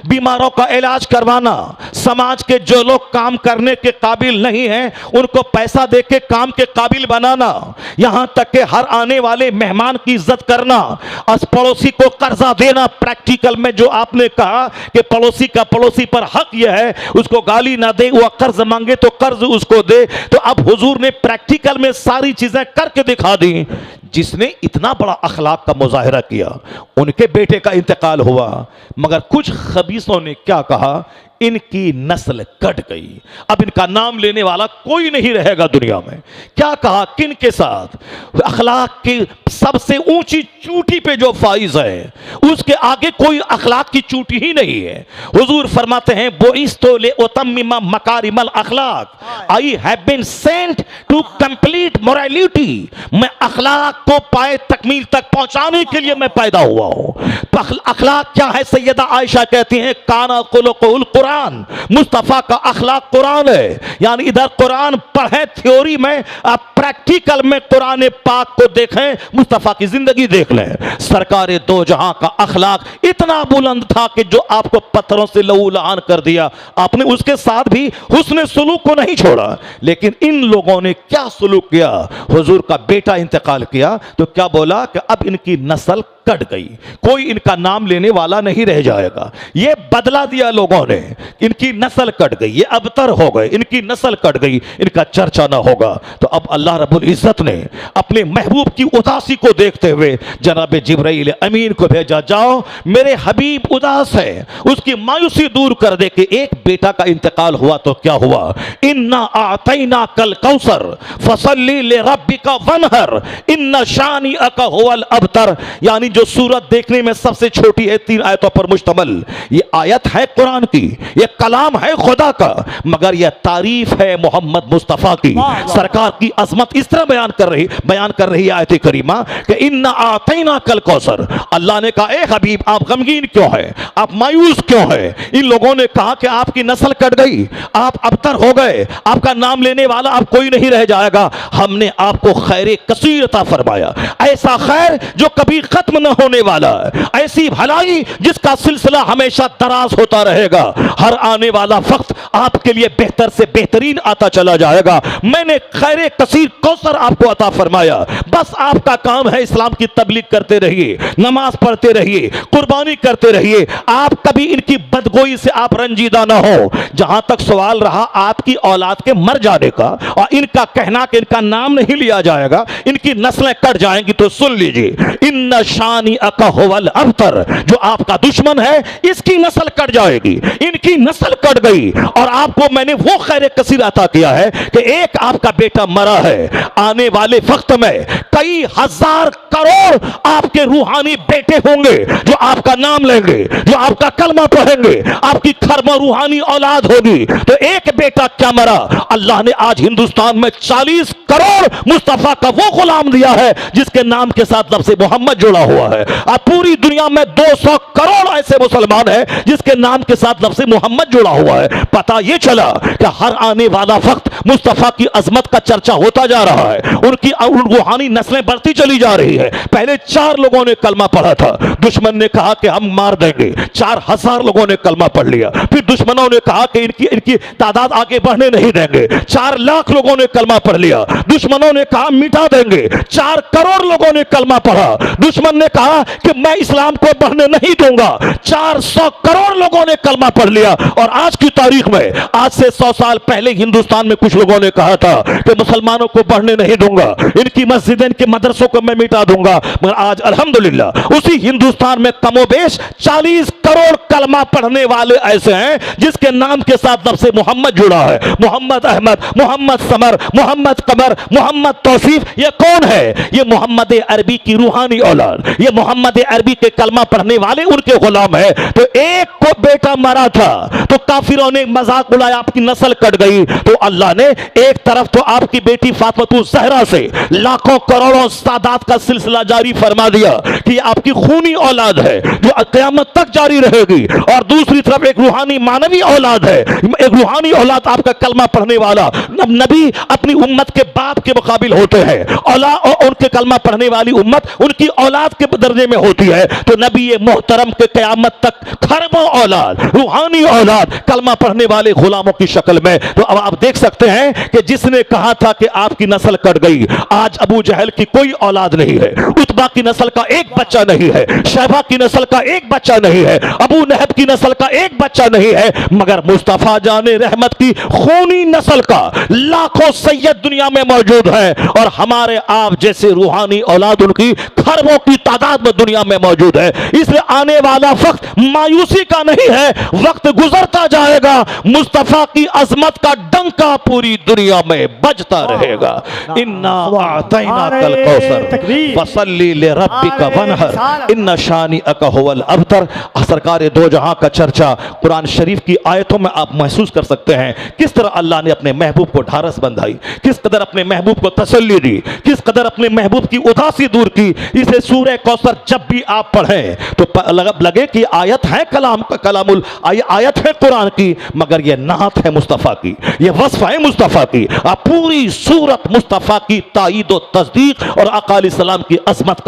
बीमारों का इलाज करवाना, समाज के जो लोग काम करने के काबिल नहीं हैं उनको पैसा देके काम के काबिल बनाना, यहां तक कि हर आने वाले मेहमान की इज्जत करना, पड़ोसी को कर्जा देना। प्रैक्टिकल में जो आपने कहा कि पड़ोसी का पड़ोसी पर हक यह है उसको गाली ना दे, वह कर्ज मांगे तो कर्ज उसको दे, तो अब हुजूर ने प्रैक्टिकल में सारी चीजें करके दिखा दी। जिसने इतना बड़ा अखलाक का मुजाहिरा किया उनके बेटे का इंतकाल हुआ, मगर कुछ खबीसों ने क्या कहा, इनकी नस्ल कट गई, अब इनका नाम लेने वाला कोई नहीं रहेगा दुनिया में। क्या कहा, किन के साथ? अखलाक की सबसे ऊंची चूटी पे जो फाइज है उसके आगे कोई अखलाक की चूटी ही नहीं है। हुजूर फरमाते हैं, बोइस्तो ले उतम्मिमा मकारिमल अखलाक, I have been sent to complete morality, मैं अखलाक को पाए तकमील तक पहुंचाने के लिए मैं पैदा हुआ हूं। अखलाक क्या है? सैयदा आयशा कहती हैं, काना खुलुकुल कुरान, मुस्तफा का अखलाक कुरान है। यानी इधर कुरान पढ़ें थ्योरी में, आप प्रैक्टिकल में कुरान पाक को देखें, मुस्तफा की जिंदगी देख लें। सरकार दो जहां का अखलाक इतना बुलंद था कि जो आपको पत्थरों से लहू लहान कर दिया, आपने उसके साथ भी हुस्न सुलूक को नहीं छोड़ा। लेकिन इन लोगों ने क्या सुलूक किया? हुजूर का बेटा इंतकाल किया तो क्या बोला कि अब इनकी नस्ल कट गई, कोई इनका नाम लेने वाला नहीं रह जाएगा। ये बदला दिया लोगों ने, इनकी नस्ल कट गई, ये अबतर हो गए, इनकी नस्ल कट गई, इनका चर्चा ना होगा। तो अब अल्लाह रब्बुल इज्जत ने अपने महबूब की उदासी को देखते हुए जनाब जिब्राइल अमीन को भेजा, जाओ मेरे हबीब उदास है, उसकी मायूसी दूर कर दे। कि एक बेटा का इंतकाल हुआ तो क्या हुआ, इन्ना आतैना कल कौसर फसल्ली ले रब्बिका वनहर इन्ना शानिअका हुवल अबतर। यानी जो सूरत देखने में सबसे छोटी है, 3 आयतों पर मुश्तमल, ये आयत है कुरान की, ये कलाम है खुदा का, मगर यह तारीफ है मोहम्मद मुस्तफा की। सरकार की अजमत इस तरह बयान कर रही है आयत करीमा कि इन्ना आतैना कल कौसर। अल्लाह ने कहा, ए हबीब आप गमगीन क्यों है, आप मायूस क्यों है? इन लोगों ने कहा कि आपकी नस्ल कट गई, आप अबतर हो गए, आपका नाम लेने वाला अब कोई नहीं रह जाएगा। हमने आपको खैर कसीर अता फरमाया, ऐसा खैर जो कभी खत्म न होने वाला है, ऐसी भलाई जिसका सिलसिला हमेशा दराज होता रहेगा। हर आने वाला वक्त आपके लिए बेहतर से बेहतरीन आता चला जाएगा। मैंने खैर कसीर कौसर आपको अता फरमाया, बस आपका काम है इस्लाम की तबलीग करते रहिए, नमाज पढ़ते रहिए, कुर्बानी करते रहिए, आप कभी इनकी बदगोई से आप रंजीदा ना हो। जहां तक सवाल रहा आपकी औलाद के मर जाने का और इनका कहना कि इनका नाम नहीं लिया जाएगा, इनकी नस्लें कट जाएंगी, तो सुन लीजिए, इन्ना शानिअका हुवल अबतर, जो आपका दुश्मन है इसकी नस्ल कट जाएगी, इनकी नस्ल कट गई। और आपको मैंने वो खैर कसीर अता किया है कि एक आपका बेटा मरा है, आने वाले वक्त में कई हजार करोड़ आपके रूहानी बेटे होंगे जो आपका नाम लेंगे, जो आपका कलमा पढ़ेंगे, आपकी खरमा रूहानी औलाद होगी। तो एक बेटा क्या मरा, अल्लाह ने आज हिंदुस्तान में 40 करोड़ मुस्तफा का वो गुलाम दिया है जिसके नाम के साथ लफ्ज़ मोहम्मद जुड़ा हुआ है। अब पूरी दुनिया में 200 करोड़ ऐसे मुसलमान हैं जिसके नाम के साथ लफ्ज़ मोहम्मद जुड़ा हुआ है। पता यह चला कि हर आने वाला वक्त मुस्तफा की अजमत का चर्चा होता जा रहा है, उनकी रूहानी नस्लें बढ़ती चली जा रही है। पहले 4 लोगों ने कलमा पढ़ा था, दुश्मन ने कहा कि हम मार देंगे, 4000 लोगों ने कलमा पढ़ लिया। फिर दुश्मनों ने कहा कि इनकी तादाद आगे बढ़ने नहीं देंगे, 4 लाख लोगों ने कलमा पढ़ लिया। दुश्मनों ने कहा मिटा देंगे, 4 करोड़ लोगों ने कलमा पढ़ा। दुश्मन ने कहा कि मैं इस्लाम को बढ़ने नहीं दूंगा, 400 करोड़ लोगों ने कलमा पढ़ लिया। और आज की तारीख में, आज से 100 साल पहले हिंदुस्तान में कुछ लोगों ने कहा था कि मुसलमानों को बढ़ने नहीं दूंगा, इनकी मस्जिदें, इनके मदरसों को मैं मिटा दूंगा। मगर आज अल्हम्दुलिल्लाह उसी हिंदुस्तान में कमोबेश 40 करोड़ कलमा पढ़ने वाले ऐसे हैं जिसके नाम के साथ लफ्ज़ मोहम्मद जुड़ा है। मोहम्मद अहमद, मोहम्मद समर, मोहम्मद कमर, मोहम्मद तौसीफ, ये कौन है? ये मोहम्मद अरबी की रूहानी औलाद, ये मोहम्मद अरबी के कलमा पढ़ने वाले उनके गुलाम है। तो एक को बेटा मरा था तो काफिरों ने मजाक उड़ाया, आपकी नस्ल कट गई। तो अल्लाह ने एक तरफ तो आपकी बेटी फातिमा ज़हरा से लाखों करोड़ों सादात का सिलसिला जारी फरमा दिया कि आपकी खूनी औलाद है जो क़यामत तक जारी रहेगी, और दूसरी तरफ एक रूहानी मानवी औलाद है, एक रूहानी औलाद आपका कलमा पढ़ने वाला नबी अपनी उम्मत के बाप के मुकाबिल होते हैं, औलाद और उनके कलमा पढ़ने वाली उम्मत उनकी औलाद के दर्जे में होती है। तो नबी ये मोहतरम के क़यामत तक खरबों औलाद, रूहानी औलाद कलमा पढ़ने वाले गुलामों की शक्ल में। तो अब आप देख सकते हैं कि जिसने कहा था कि आपकी नस्ल कट गई, आज अबू जहल की कोई औलाद नहीं है, उतबा की नस्ल का एक बच्चा नहीं है, शैबा की नस्ल का एक बच्चा नहीं है, अबू लहब की नस्ल का एक बच्चा नहीं है, मगर मुस्तफा जाने रहमत की खूनी नस्ल का लाखों सैयद दुनिया में मौजूद है, और हमारे आप जैसे रूहानी औलाद उनकी खरबों की तादाद में दुनिया में मौजूद है। इसलिए आने वाला वक्त मायूसी का नहीं है, वक्त गुजरता जाएगा, मुस्तफा की अजमत का डंका पूरी दुनिया में बजता रहेगा। इन्ना आतैना कल कौसर फसल्ली लिरब्बिका वनहर इन्ना शानिअका हुवल अबतर। सरकार दो जहां का चर्चा कुरान शरीफ की आयतों में आप महसूस कर सकते हैं, किस तरह अल्लाह ने अपने महबूब को ढारस बंधाई, किस कदर अपने महबूब को तसल्ली दी, किस कदर अपने महबूब की उदासी दूर की। इसे सूरह कौसर जब भी आप पढ़ें तो लगे कि आयत है कलामुल आयत है कुरान की, मगर यह नात है मुस्तफ़ा की, यह वस्फ है मुस्तफ़ा की। आप पूरी सूरत मुस्तफ़ा की ताईद और तस्दीक और आका अलैहिस्सलाम की अज़मत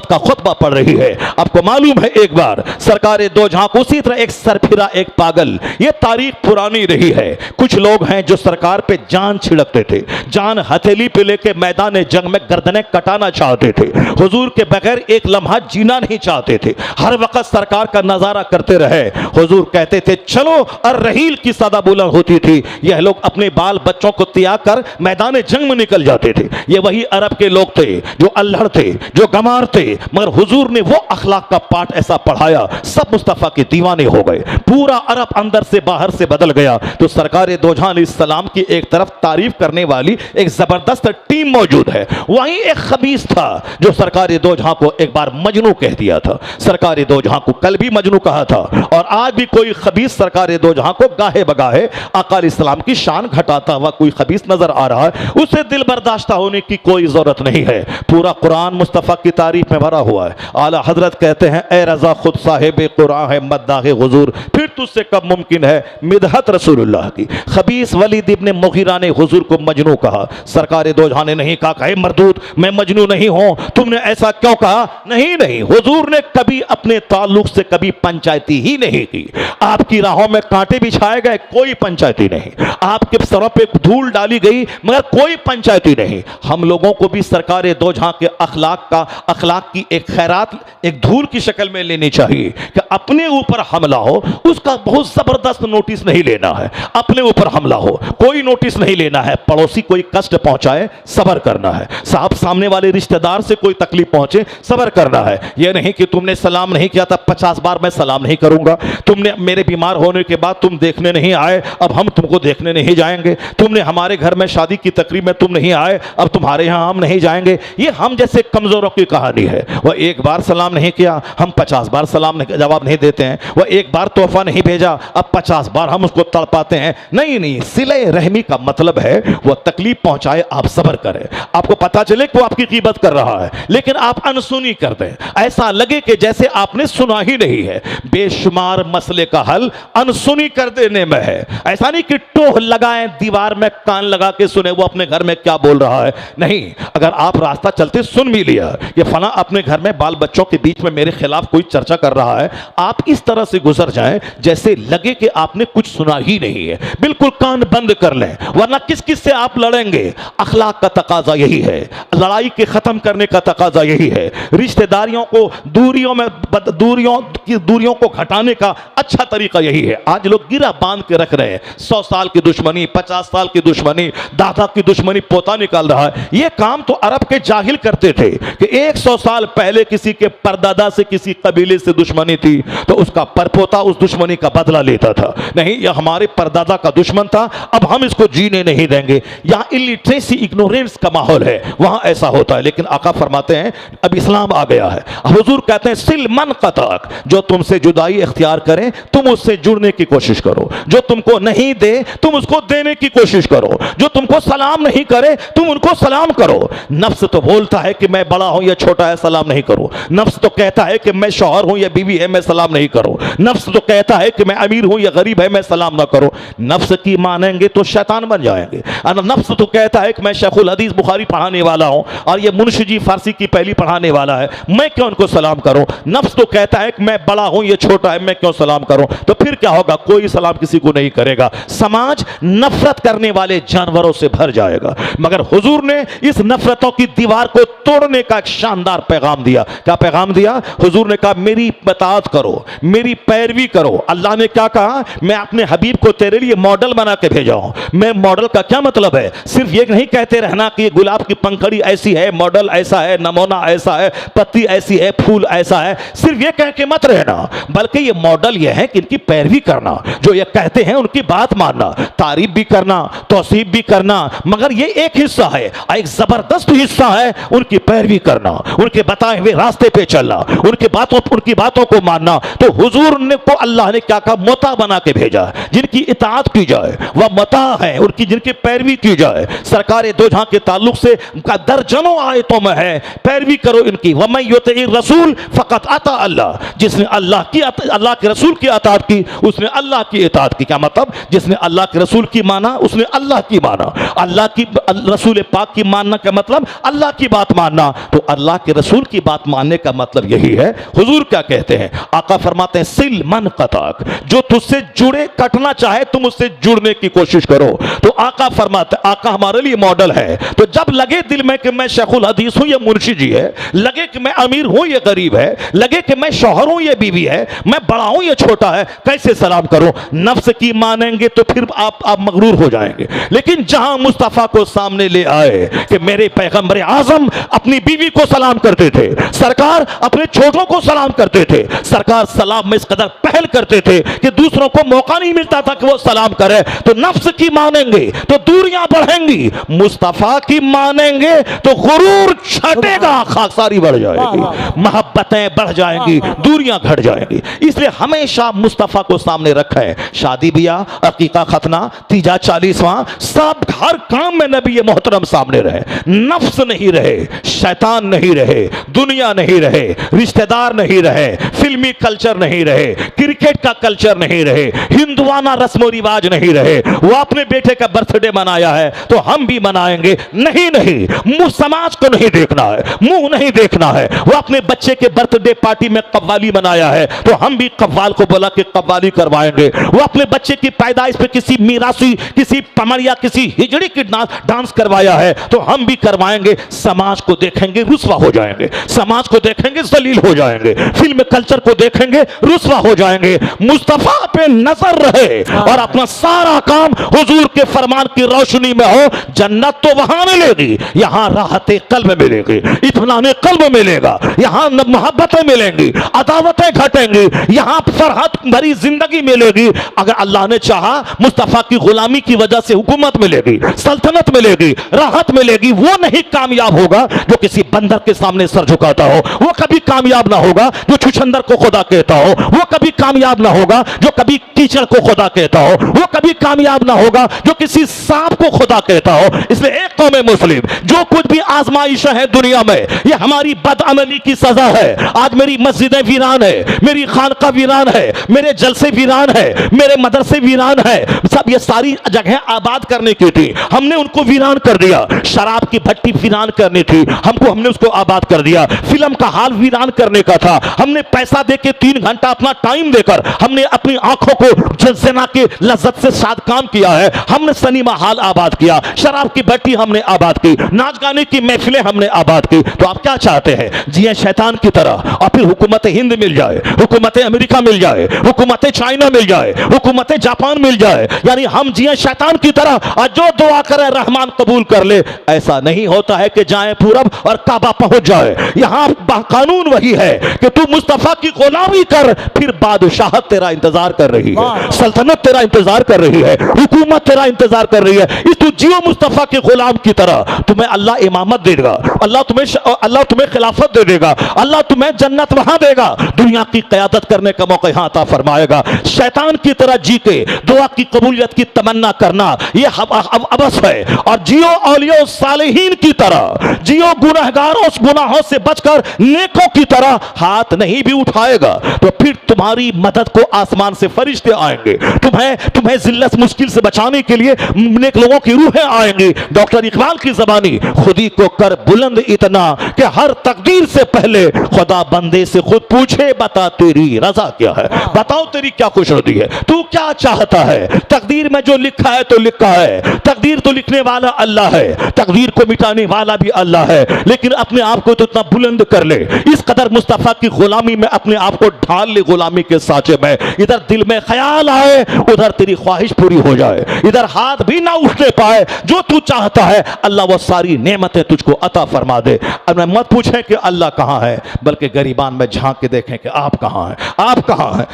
का खुतबा पढ़ रही है। आपको मालूम है एक बार सरकार दो जहां को उसी तरह एक सरफिरा, एक पागल, यह तारीख पुरानी रही है। कुछ लोग हैं जो सरकार पे जान छिड़कते थे, जान हथेली पे लेके मैदान जंग में गर्दनें कटाना चाहते थे, हुजूर के बगैर एक लम्हा जीना नहीं चाहते थे, हर वक्त सरकार का नजारा करते रहे। हुजूर कहते थे चलो, और रहील की सदा बुलंद होती थी, यह लोग अपने बाल बच्चों को त्याग कर मैदान जंग में निकल जाते थे। ये वही अरब के लोग थे जो अल्हड़ थे, जो गमार थे, मगर हुजूर ने वो अखलाक का पाठ ऐसा पढ़ाया, सब मुस्तफ़ा के दीवाने हो गए, पूरा अरब अंदर से बाहर से बदल गया। तो सरकार दो जहां अलैहिस्सलाम की एक तरफ तारीफ करने वाली एक जबरदस्त टीम मौजूद है, वहीं एक खबीस था जो सरकार दो जहां को एक बार मजनू कह दिया था। सरकार दो जहां को कल भी मजनू कहा था, और आज भी कोई खबीस सरकार दो जहां को गाहे बगाहे आका अलैहिस्सलाम की शान घटाता हुआ कोई खबीस नजर आ रहा है, उसे दिल बर्दाश्ता होने की कोई जरूरत नहीं है। पूरा कुरान मुस्तफ़ा की तारीफ में भरा हुआ है। आला हजरत कहते हैं, ए रजा खुद साहिब कुरान है मद्दाह हुजूर, फिर तुझसे कब मुमकिन है मिदहत रसूलुल्लाह की। खबीस वलीद इब्ने मुगीरा ने हुजूर को मजनू कहा। सरकार दो जहां ने नहीं कहा कहे मरदूद मैं मजनू नहीं हूं, तुमने ऐसा क्यों कहा? नहीं, हुजूर ने कभी अपने ताल्लुक से कभी पंचायती ही नहीं की। आपकी राहों में कांटे बिछाए गए, कोई पंचायती नहीं, आपके सरों पे धूल डाली गई, मगर कोई पंचायती नहीं। हम लोगों को भी सरकार दो जहां के अखलाक की एक खैरात एक धूल की शक्ल में लेनी चाहिए कि अपने ऊपर हमला हो उसका बहुत जबरदस्त नोटिस नहीं लेना है। अपने ऊपर हमला हो कोई नोटिस नहीं लेना है, पड़ोसी कोई कष्ट पहुंचाए सब्र करना है, साहब सामने वाले रिश्तेदार से कोई तकलीफ पहुंचे सब्र करना है। यह नहीं कि तुमने सलाम नहीं किया था 50 बार मैं सलाम नहीं करूंगा, तुमने मेरे बीमार होने के बाद तुम देखने नहीं आए अब हम तुमको देखने नहीं जाएंगे, तुमने हमारे घर में शादी की तकरीब में तुम नहीं आए अब तुम्हारे यहां हम नहीं जाएंगे। ये हम जैसे कमजोरों की कहानी है। वह एक बार सलाम नहीं किया हम 50 बार सलाम जवाब नहीं देते हैं, वह एक बार तोहफा नहीं भेजा अब 50 बार हम उसको तड़पाते हैं। नहीं, सिले रहमी का मतलब है वह तकलीफ पहुंचाए आप सब्र करें, आपको पता चले कि वो आपकी कीमत कर रहा है, लेकिन आप अनसुनी कर दें, ऐसा लगे कि जैसे आपने सुना ही नहीं है। बेशुमार मसले का हल अनसुनी कर देने में है। ऐसा नहीं कि टोह लगाएं दीवार में कान लगा के सुने वो अपने घर में क्या बोल रहा है। नहीं, अगर आप रास्ता चलते सुन भी लिया कि फला अपने घर में बाल बच्चों के बीच में मेरे खिलाफ कोई चर्चा कर रहा है, आप इस तरह से गुजर जाएं जैसे लगे कि आपने कुछ सुना ही नहीं है, बिल्कुल कान बंद कर लें, वरना किस किस से आप लड़ेंगे। अखलाक का तकाजा यही है, लड़ाई के खत्म करने का तकाजा यही है, रिश्तेदारियों को दूरियों को घटाने का अच्छा तरीका यही है। आज लोग गिरा बांध के रख रहे हैं, 100 साल की दुश्मनी, 50 साल की दुश्मनी, दादा की दुश्मनी पोता निकाल रहा है। यह काम तो अरब के जाहिल करते थे कि 100 साल पहले किसी के परदादा से किसी कबीले से दुश्मनी थी तो उसका परपोता उस दुश्मनी का बदला लेता था। नहीं, यह हमारे परदादा का दुश्मन था, अब हम इसको जीने नहीं देंगे। यहां इलिटरेसी इग्नोरेंस का माहौल है, वहां ऐसा होता है। लेकिन आका फरमाते हैं अब इस्लाम आ गया है। हुजूर कहते हैं सिल मन कताक, जो तुमसे जुदाई इख्तियार करें तुम उससे जुड़ने की कोशिश करो, जो तुमको नहीं दे तुम उसको देने की कोशिश करो, जो तुमको सलाम नहीं करे तुम उनको सलाम करो। नफ्स तो बोलता है कि मैं बड़ा हूं या छोटा है सलाम नहीं करो, नफ्स तो कहता है कि मैं शौहर हूं या बीवी है मैं सलाम नहीं करो, नफ्स तो कहता है कि मैं अमीर हूं या गरीब है मैं सलाम ना करो। नफ्स की मानेंगे तो शैतान बन जाएंगे। और नफ्स तो कहता है कि मैं शेखुल हदीस बुखारी पढ़ाने वाला हूं और ये मुंशी जी फारसी की पहली पढ़ाने वाला है, मैं क्यों उनको सलाम करूं। नफ्स तो कहता है कि मैं बड़ा हूं ये छोटा है मैं क्यों सलाम करूं। तो फिर क्या होगा, कोई सलाम किसी को नहीं करेगा, समाज नफरत करने वाले जानवरों से भर जाएगा। मगर हुजूर ने इस नफरतों की दीवार को तोड़ने का एक शानदार पैगाम दिया। क्या पैगाम दिया? हुजूर ने कहा मेरी इताअत करो, मेरी पैरवी करो। अल्लाह ने क्या कहा? मैं अपने हबीब को तेरे लिए मॉडल बना के भेजा हूं। मैं मॉडल का क्या मतलब है? सिर्फ ये नहीं कहते रहना कि गुलाब की पंखड़ी ऐसी है, मॉडल ऐसा है, नमूना ऐसा है, पत्ती ऐसी है, फूल ऐसा है, सिर्फ ये कह के मत रहना, बल्कि ये मॉडल ये है कि इनकी पैरवी करना, जो ये कहते हैं उनकी बात मानना, तारीफ भी करना, तौसीफ भी करना। मगर ये एक हिस्सा है, एक जबरदस्त हिस्सा है उनकी पैरवी करना, उनके बताए हुए रास्ते पे चलना, उनकी बातों को मानना। तो हुजूर ने को अल्लाह ने क्या कहा? मोता बना के भेजा, जिनकी इताअत की जाए वह मोता है, उनकी जिनकी पैरवी की जाए। सरकार दो जहां के ताल्लुक से दर्जनों आयतों में है, पैरवी करो इनकी। वमन युतिइ रसूल फकत अता अल्लाह, जिसने अल्लाह के रसूल की इताअत की उसने अल्लाह की इताअत की। क्या मतलब? जिसने अल्लाह के रसूल की माना उसने अल्लाह की माना। अल्लाह की रसूल पाक की मानना का मतलब अल्लाह की बात मानना। तो अल्लाह के रसूल की बात मानने का मतलब यही है। हुजूर क्या कहते हैं? आका फरमाते हैं सिल मन कताक, जो तुझसे जुड़े कटना चाहे तुम उससे जुड़ने की कोशिश करो। तो आका फरमाते, आका हमारे लिए मॉडल है। तो जब लगे दिल में कि मैं शेखुल हदीस हूं या मुंशी जी है, लगे कि मैं अमीर हूं या गरीब है, लगे कि मैं शौहर हूं या बीवी है, मैं बड़ा हूं या छोटा है, कैसे सलाम करूं? नफ्स की मानेंगे तो फिर आप मगरूर हो जाएंगे। लेकिन जहां मुस्तफा को सामने ले आए कि मेरे पैगंबर आजम अपनी बीवी को सलाम करते थे, सरकार अपने छोटों को सलाम करते थे, सरकार सलाम में इस कदर पहल करते थे कि दूसरों को मौका नहीं मिलता था कि वो सलाम करे। तो नफ्स की मानेंगे तो दूरियां बढ़ेंगी, मुस्तफा की मानेंगे तो गुरूर छटेगा, खाकसारी बढ़ जाएगी, मोहब्बतें बढ़ जाएंगी, दूरियां घट जाएंगी। इसलिए हमेशा मुस्तफा को सामने रखा है। शादी ब्याह, अकीका, खतना, तीजा, 40वां, सब हर काम में नबी मोहतरम सामने रहे। नफ्स नहीं रहे, शैतान नहीं रहे, दुनिया नहीं रहे, रिश्तेदार नहीं रहे, फिल्मी कल्चर नहीं रहे, क्रिकेट का कल्चर नहीं रहे, हिंदुआना रस्मो रिवाज नहीं रहे। वो अपने बेटे का बर्थडे मनाया है तो हम भी मनाएंगे, नहीं नहीं, मुंह समाज को नहीं देखना है, मुंह नहीं देखना है। वो अपने बच्चे के बर्थडे पार्टी में कव्वाली मनाया है तो हम भी कव्वाल को बोला कि कव्वाली करवाएंगे। वो अपने बच्चे की पैदाइश पे किसी मीरासी, किसी पमरिया, किसी हिजड़ी की डांस करवाया है तो हम भी करवाएंगे। समाज को देखेंगे रुस्वा हो जाएंगे, समाज को देखेंगे जलील हो जाएंगे, फिल्म कल्चर को देखेंगे रुस्वा हो जाएंगे। मुस्तफा पे नजर रहे और अपना सारा काम हुजूर के फरमान की रोशनी में हो। जन्नत तो वहां मिलेगी, यहां राहते कल्ब मिलेगी, इत्मीनान कल्ब मिलेगा, यहां मोहब्बतें मिलेंगी, अदावतें घटेंगी, यहां फरहत भरी जिंदगी मिलेगी। अगर अल्लाह ने चाहा मुस्तफा की गुलामी की वजह से हुकूमत मिलेगी, सल्तनत मिलेगी, राहत मिलेगी। वो नहीं कामयाब होगा जो किसी बंदर के सामने सर झुकाता हो, वो कभी कामयाब ना होगा जो छुछंदर को खुदा कहता हो, वो कभी कामयाब ना होगा जो कभी कीचड़ को खुदा कहता हो, वो कभी कामयाब ना होगा जो किसी सांप को खुदा कहता हो। इसलिए एक कौम मुस्लिम, जो कुछ भी आजमाइश है दुनिया में, ये हमारी बदअमली की सजा है। आज मेरी मस्जिदें वीरान है, मेरी खानका वीरान है, मेरे जलसे वीरान है, मेरे मदरसे वीरान है, सब ये सारी जगह आबाद करने की थी, हमने उनको वीरान कर दिया। शराब की भट्टी वीरान करनी थी, हमने उसको आबाद कर दिया। फिल्म का हाल वीरान करने का था, हमने पैसा देके 3 घंटा अपना टाइम देकर हमने अपनी आंखों को जिना के लज्जत से शाद काम किया है। हमने सिनेमा हाल आबाद किया, शराब की भट्टी हमने आबाद की, नाच गाने की महफिलें हमने आबाद की। तो आप क्या चाहते हैं? जिए शैतान की तरह और फिर हुकूमत हिंद मिल जाए, हुकूमत अमेरिका मिल जाए, हुकूमत चाइना मिल जाए, हुकूमत जापान मिल जाए, यानी हम जिए शैतान की तरह और जो दुआ करे रहमान कबूल कर ले। ऐसा नहीं होता है कि जाए पूरब और काबा पहुंच जाए। यहां कानून वही है कि तू मुस्तफा की गुलामी कर, फिर बादशाहत तेरा इंतजार कर रही है, सल्तनत तेरा इंतजार कर रही है, हुकूमत तेरा इंतजार कर रही है। इस तू जियो मुस्तफा के गुलाम की तरह, तुम्हें अल्लाह इमामत देगा, अल्लाह तुम्हें खिलाफत दे देगा, अल्लाह तुम्हें जन्नत वहां देगा, दुनिया की क़यादत करने का मौका यहां अता फरमाएगा। शैतान की तरह जी के दुआ की कबूलियत की तमन्ना करना यह अबस है। और जियो औलिया सालिहीन की तरह जियो, गुनहगारों गुनाहों से बचकर नेकों की तरह हाथ नहीं भी उठाएगा तो फिर तुम्हारी मदद को आसमान से फरिश्ते आएंगे, तुम्हें जिल्लत मुश्किल से बचाने के लिए नेक लोगों की रूहें आएंगी। डॉक्टर इकबाल की ज़बानी, खुदी को कर बुलंद इतना कि हर तकदीर से पहले खुदा बंदे से खुद पूछे, बता तेरी रजा क्या है, बताओ तेरी क्या खुशनुदी है, तू क्या चाहता है। तकदीर में जो लिखा है तो लिखा है, तकदीर तो लिखने वाला अल्लाह है, तकदीर को मिटाने वाला भी अल्लाह है, लेकिन अपने आप को तो इतना बुलंद कर ले, इस कदर मुस्तफा की गुलामी में अपने आप को ढाल ले, गुलामी के साचे में। इधर दिल में ख्याल आए, उधर तेरी ख्वाहिश पूरी हो जाए, इधर हाथ भी ना उठने पाए, जो तू चाहता है अल्लाह वो सारी नेमतें तुझको अता फरमा दे। अब मैं मत पूछें कि अल्लाह कहां है, बल्कि गरीबान में झांक के देखें कि आप कहां हैं, आप कहां हैं,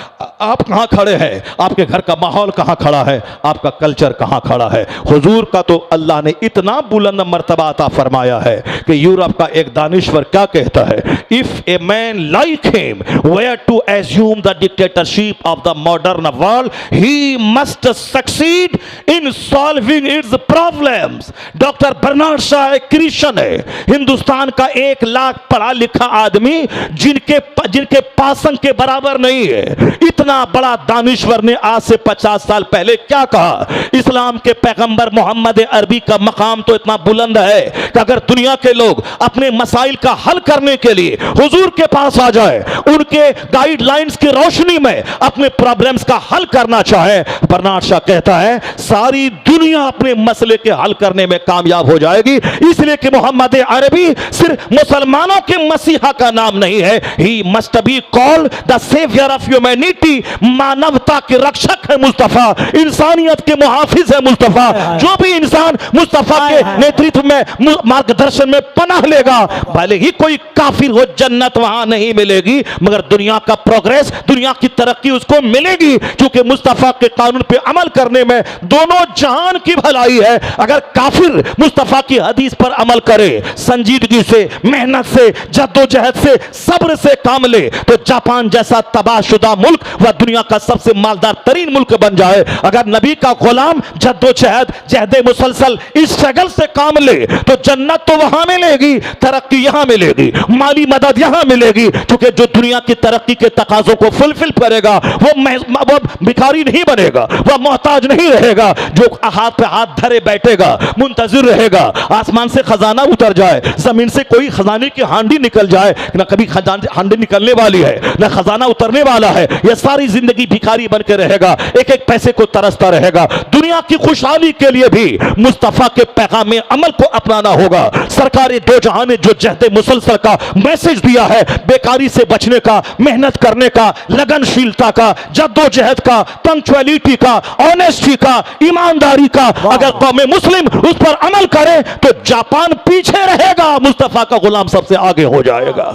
आप कहां खड़े हैं, आपके घर का माहौल कहां खड़ा है, आपका कल्चर कहां खड़ा है। हुजूर का तो अल्लाह ने इतना बुलंद मर्तबा अता फरमाया है कि यूरोप का एक दानिश्वर क्या कहता है, if a man like him were to assume the dictatorship of the modern world, he must succeed in solving its problems. Doctor Bernard Shaw एक क्रिश्चियन है, हिंदुस्तान का 1 लाख पढ़ा लिखा आदमी जिनके पासंग के बराबर नहीं है। इतना बड़ा दानिश्वर ने आज से 50 साल पहले क्या कहा। इस्लाम के पैगंबर मोहम्मद अरबी का मकाम तो इतना बुलंद है कि अगर दुनिया के लोग अपने मसाइल का हल करने के लिए हुजूर के पास आ जाए, उनके गाइडलाइंस की रोशनी में अपने प्रॉब्लम्स का हल करना चाहे, बर्नार्ड शॉ कहता है सारी दुनिया अपने मसले के हल करने में कामयाब हो जाएगी। इसलिए कि मोहम्मद अरबी सिर्फ मुसलमानों के मसीहा का नाम नहीं है, he must be called the saviour of humanity. मानवता के रक्षक है मुस्तफा, इंसानियत के मुहाफिज है मुस्तफा। जो भी इंसान मुस्तफा के नेतृत्व में मार्गदर्शन में पनाह लेगा, भले ही कोई काफिर हो, जन्नत वहां नहीं मिलेगी, मगर दुनिया का प्रोग्रेस, दुनिया की तरक्की उसको मिलेगी, क्योंकि मुस्तफा के कानून पे अमल करने में दोनों जहान की भलाई है। अगर काफिर मुस्तफा की हदीस पर अमल करे, संजीदगी से, मेहनत से, जद्दोजहद से, सब्र से काम ले, तो जापान जैसा तबाहशुदा मुल्क वह दुनिया का सबसे मालदार तरीन मुल्क बन जाए। अगर नबी का गुलाम जद्दोजहद, जहदे मुसलसल इस स्ट्रगल से काम ले, तो जन्नत तो वहां मिलेगी, तरक्की यहां मिलेगी, माली मदद यहां मिलेगी, क्योंकि जो दुनिया की तरक्की के तकाजों को फुलफिल करेगा वो भिखारी नहीं बनेगा, वह मोहताज नहीं रहेगा। जो हाथ पे हाथ धरे बैठेगा, मुंतजिर रहेगा आसमान से खजाना उतर जाए, जमीन से कोई खजाने की हांडी निकल जाए, ना कभी हांडी निकलने वाली है, ना खजाना उतरने वाला है। यह सारी जिंदगी भिखारी बन के रहेगा, एक एक पैसे को तरसता रहेगा। दुनिया की खुशहाली के लिए भी मुस्तफा के पैगाम अमल को अपनाना होगा। सरकार दो जहां ने जो जहदे मुसलसल का मैसेज दिया है, बेकारी से बचने का, मेहनत करने का, लगनशीलता का, जद्दोजहद का, पंक्चुअलिटी का, ऑनेस्टी का, ईमानदारी का, अगर कौम मुस्लिम उस पर अमल करे तो जापान पीछे रहेगा, मुस्तफा का गुलाम सबसे आगे हो जाएगा।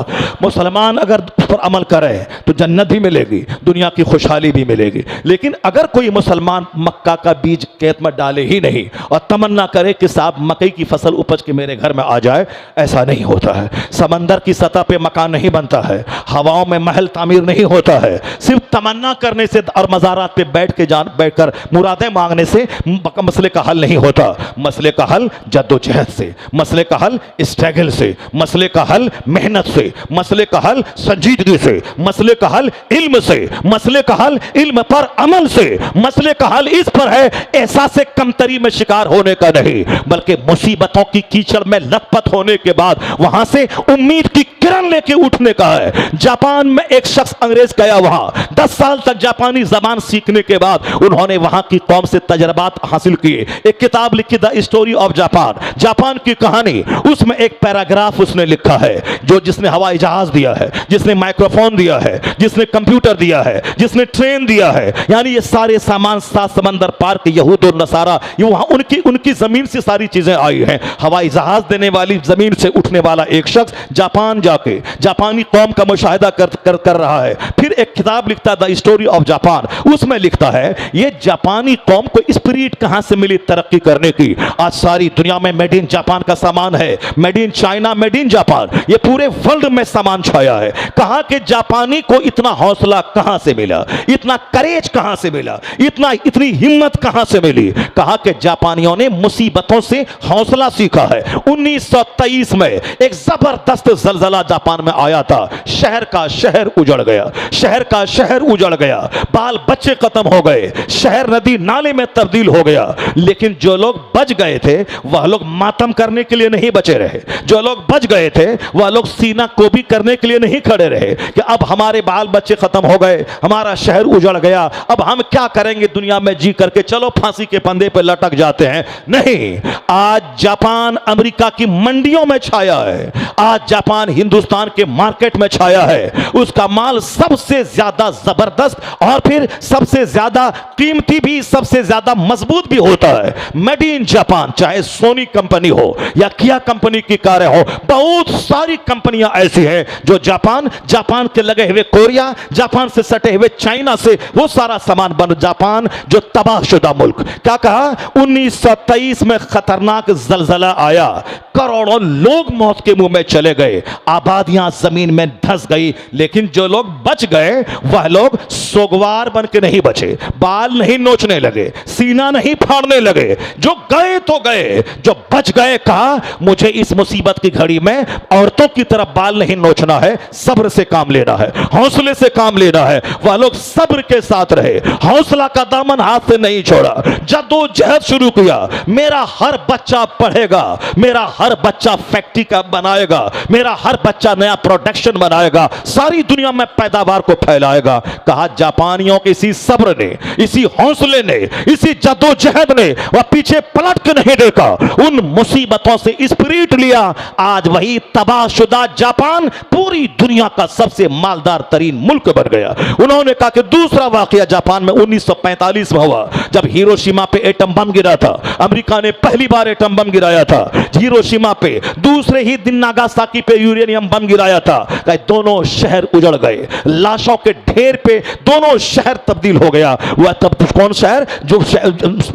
मुसलमान अगर उस पर अमल करे तो जन्नत भी मिलेगी, दुनिया की खुशहाली भी मिलेगी। लेकिन अगर कोई मुसलमान मक्का का बीज खेत में डाले ही नहीं और तमन्ना करे कि साहब मकई की फसल उपज के मेरे घर में आ जाए, ऐसा नहीं होता है। समंदर की सतह पे मकान नहीं बनता है, हवाओं में महल तामीर नहीं होता है। सिर्फ तमन्ना करने से और मज़ारात पे बैठकर मुरादें मांगने से मसले का हल नहीं होता। मसले का हल जद्दोजहद से, मसले का हल स्ट्रगल से, मसले का हल मेहनत से, मसले का हल संजीदगी से, मसले का हल इल्म से, मसले का हल इल्म पर अमल से, मसले का हल इस पर है एहसास कमतरी में शिकार होने का नहीं, बल्कि मुसीबतों की कीचड़ में लथपथ होने के बाद वहां से उम्मीद की किरण लेके उठने का है। जापान में एक शख्स अंग्रेज गया, वहां 10 साल तक जापानी जबान सीखने के बाद उन्होंने वहां की कौम से तजर्बात हासिल किए। एक किताब लिखी the story of Japan, Japan की कहानी। उसमें एक पैराग्राफ उसने लिखा है, जिसने हवाई जहाज दिया है, जिसने माइक्रोफोन दिया है, जिसने कंप्यूटर दिया है, जिसने ट्रेन दिया है, यानी ये सारे सामान 7 समंदर पार के यहूद और नसारा, ये वहां उनकी जमीन से सारी चीजें आई हैं। हवाई जहाज देने वाली जमीन से उठने वाला एक शख्स जापान जाके जापानी कौम का मुशाहिदा कर रहा है। फिर एक किताब लिखता है द स्टोरी ऑफ जापान, उसमें लिखता है ये जापानी कौम को स्पिरिट कहां से मिली तरक्की करने की। आज सारी दुनिया में मेड इन जापान का सामान है, made in China, made in Japan, ये पूरे वर्ल्ड में सामान छाया है। कहा कि जापानी को इतना हौसला कहां से मिला, इतना करेज कहां से मिला, इतनी हिम्मत कहां से मिली। कहा कि जापानियों ने मुसीबतों से हौसला सीखा है। 1923 में एक जबरदस्त जलजला जापान में आया था, शहर का शहर उजड़ गया, शहर का शहर उजड़ गया, बाल बच्चे खत्म हो गए, शहर नदी नाले में तब्दील हो गया। लेकिन जो लोग बच गए थे वह लोग मातम करने के लिए नहीं बचे रहे, जो लोग बच गए थे वह लोग सीना कोबी करने के लिए नहीं खड़े रहे कि अब हमारे बाल बच्चे खत्म हो गए, हमारा शहर उजड़ गया, अब हम क्या करेंगे दुनिया में जी करके, चलो फांसी के फंदे पे लटक जाते हैं। नहीं, आज जापान अमेरिका की मंडियों में छाया है, आज जापान हिंदुस्तान के मार्केट में छाया है। उसका माल सबसे ज्यादा जबरदस्त और फिर सबसे ज्यादा कीमती भी, सबसे ज्यादा मजबूत भी होता है। मेड इन जापान, चाहे सोनी कंपनी हो या किया कंपनी की कारें हो, बहुत सारी कंपनियां ऐसी हैं जो जापान के लगे हुए कोरिया, जापान से सटे हुए चाइना से वो सारा सामान बन। जापान जो तबाहशुदा मुल्क, क्या कहा 1923 में खतरनाक जलजला आया, करोड़ों लोग मौत के मुंह में चले गए, आबादियां जमीन में धंस गई। लेकिन जो लोग बच गए वह लोग सोगवार बन के नहीं बचे, बाल नहीं नोचने लगे, सीना नहीं फाड़ने लगे। जो गए तो गए, जो बच गए कहा मुझे इस मुसीबत की घड़ी में औरतों की तरफ बाल नहीं नोचना है, सब्र से काम लेना है, हौसले से काम लेना है। वह लोग सब्र के साथ रहे, हौसला का दामन हाथ से नहीं छोड़ा, जद्दोजहद शुरू किया। मेरा हर बच्चा पढ़ेगा, मेरा हर बच्चा फैक्ट्री का बनाएगा, मेरा हर बच्चा नया प्रोडक्शन बनाएगा, सारी दुनिया में पैदावार को फैलाएगा। कहा जापानियों के इसी सब्र ने, इसी हौसले ने, इसी जद्दोजहद ने वह पीछे पलट के नहीं देखा, उन मुसीबतों से स्पिरिट लिया। आज वही तबाहशुदा जापान पूरी दुनिया का सबसे मालदार तरीन मुल्क बन गया। उन्होंने कहा कि दूसरा वाकया जापान में 1945 में हुआ, जब हिरोशिमा पे एटम बम गिरा था। अमेरिका ने पहली बार एटम बम गिराया था हिरोशिमा पे, दूसरे ही दिन नागासाकी पे यूरेनियम बम गिराया था। दोनों शहर उजड़ गए, लाशों के ढेर पे दोनों शहर तब्दील हो गया। वह तब कौन शहर, जो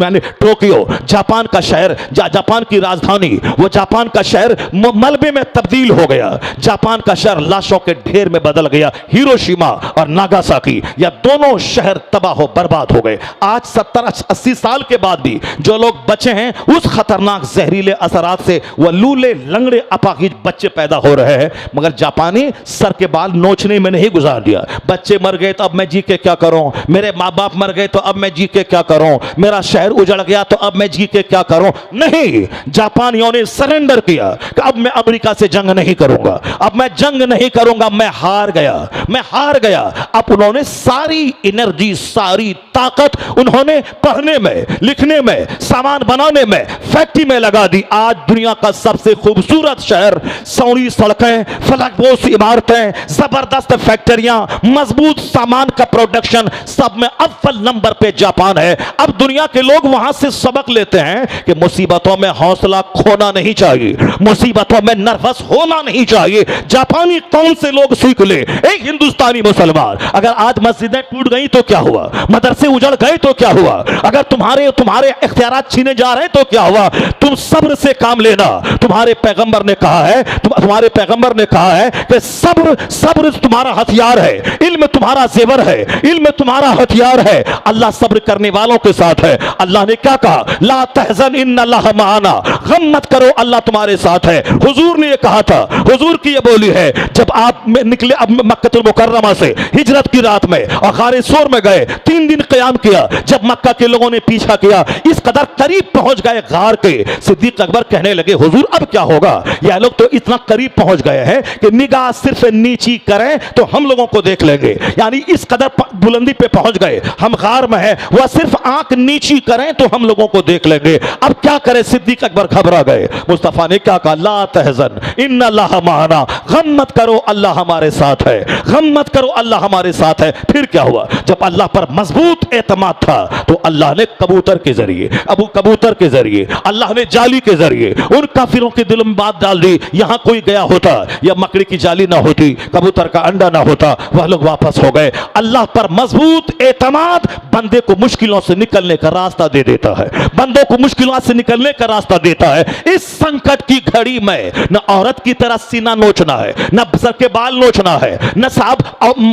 मैंने टोक्यो, जापान का शहर, जापान की राजधानी, वो जापान का शहर मलबे में तब्दील हो गया। जापान का शहर लाशों के ढेर में बदल गया। हिरोशिमा और नागासाकी, यह दोनों शहर तबाह हो बर्बाद हो गए। आज 70-80 साल के बाद भी जो लोग बचे हैं उस खतरनाक जहरीले असरात से, वह लूले लंगड़े अपाहिज बच्चे पैदा हो रहे हैं। मगर जापानी सर के बाल नोचने में नहीं गुजार दिया। बच्चे मर गए तो अब मैं जी के क्या करूं, मेरे माँ बाप मर गए तो अब मैं जी के क्या करूं, मेरा शहर उजड़ गया तो अब मैं जी के क्या करूं। नहीं, जापानियों ने सरेंडर किया कि अब मैं अमेरिका से जंग नहीं करूंगा, अब मैं जंग नहीं करूंगा, मैं हार गया, मैं हार गया। अब उन्होंने सारी एनर्जी, सारी ताकत उन्होंने पढ़ने में, लिखने में, सामान बनाने में, फैक्ट्री में लगा दी। आज दुनिया का सबसे खूबसूरत शहर, सौड़ी सड़कें, फलकपोश इमारतें, जबरदस्त फैक्ट्रियां, मजबूत सामान का प्रोडक्शन, सब में अव्वल नंबर पे जापान है। अब दुनिया के लोग वहां से सबक लेते हैं कि मुसीबतों में हौसला खोना नहीं चाहिए, मुसीबतों में नर्वस होना नहीं चाहिए। जापानी कौन से लोग सीख ले। एक हिंदुस्तानी मुसलमान, अगर आज मस्जिदें टूट गई तो क्या हुआ, मदरसे उजड़ गए तो क्या हुआ, अगर तुम्हारे इख्तियारात छीने जा रहे हैं तो क्या हुआ, तुम सब्र से काम लेना। तुम्हारे पैगंबर ने कहा है, तुम्हारे पैगंबर ने कहा है कि सब्र तुम्हारा हथियार है, इल्म तुम्हारा जेवर है, इल्म तुम्हारा हथियार है। अल्लाह सब्र करने वालों के साथ है। अल्लाह ने क्या कहा, ला तहज़न इन्नल्लाह माना, गम मत करो, अल्लाह तुम्हारे साथ है। हुजूर ने यह कहा था, हुजूर की यह बोली है, जब आप निकले अब मक्का मुकर्रमा से हिजरत की रात में और गारे सोर में गए, 3 दिन क़याम किया। जब मक्का के लोगों ने पीछा किया, इस कदर करीब पहुंच गए गार के, सिद्दीक अकबर कहने लगे, हुजूर अब क्या होगा, यह लोग तो इतना करीब पहुंच गए हैं कि निगाह सिर्फ नीची करें तो हम लोगों को देख लेंगे। यानी इस कदर बुलंदी पे पहुंच गए, हम गार में हैं, वह सिर्फ आंख नीची करें तो हम लोगों को देख लेंगे। अब क्या करें, सिद्दीक अकबर घबरा गए। मुस्तफ़ा ने क्या कहा, ला तहज़न इन्नल्लाह माना, गम मत करो अल्लाह हमारे साथ है, गम मत करो अल्लाह हमारे साथ है। फिर क्या हुआ, जब अल्लाह पर मजबूत एतमाद था तो अल्लाह ने कबूतर के जरिए, कबूतर के जरिए, अल्लाह ने जाली के जरिए उन काफिरों के दिल में बात डाल दी। यहां कोई गया होता या मकड़ी की जाली ना होती, कबूतर का अंडा ना होता, वह लोग वापस हो गए। अल्लाह पर मजबूत एतमाद बंदे को मुश्किलों से निकलने का रास्ता दे देता है, बंदों को मुश्किलों से निकलने का रास्ता देता है। इस संकट की घड़ी में न औरत की तरह सीना नोचना है, न सर के बाल नोचना है, न साहब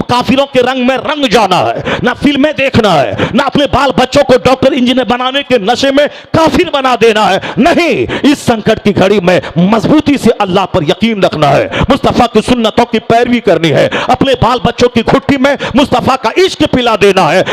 काफिरों के रंग में रंग जाना है, न फिल्में देखना है, न अपने बाल बच्चों को डॉक्टर इंजीनियर बनाने के नशे में काफिर बना देना है। नहीं, इस संकट की घड़ी में मजबूती से अल्लाह पर यकीन रखना है, मुस्तफा की सुन्नतों की पैरवी करनी है, अपने बाल बच्चों की घुट्टी में मुस्तफा का इश्क पिला देना है।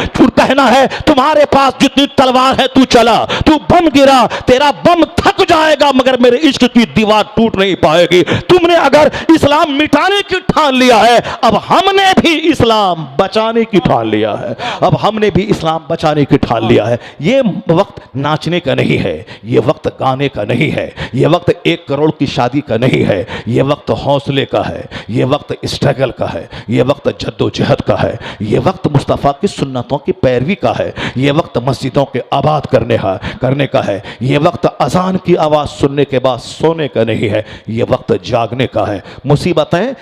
कहना है तुम्हारे पास जितनी तलवार है तू चला, तू बम गिरा, तेरा बम थक जाएगा मगर मेरे इश्क की दीवार टूट नहीं पाएगी। तुमने अगर इस्लाम मिटाने की ठान लिया है, अब हमने भी इस्लाम बचाने की ठान लिया है, अब हमने भी इस्लाम बचाने की ठान लिया है। ये वक्त नाचने का नहीं है, ये वक्त गाने का नहीं है, ये वक्त 1 करोड़ की शादी का नहीं है, ये वक्त हौसले का है, ये वक्त स्ट्रगल का है, ये वक्त जद्दोजहद का है, ये वक्त मुस्तफ़ा की सुन्नतों की पैरवी का है, ये वक्त मस्जिदों के आबाद करने का है, ये वक्त अजान की आवाज़ सुनने के बाद सोने का नहीं है, ये वक्त जागने का है। मुसीबतें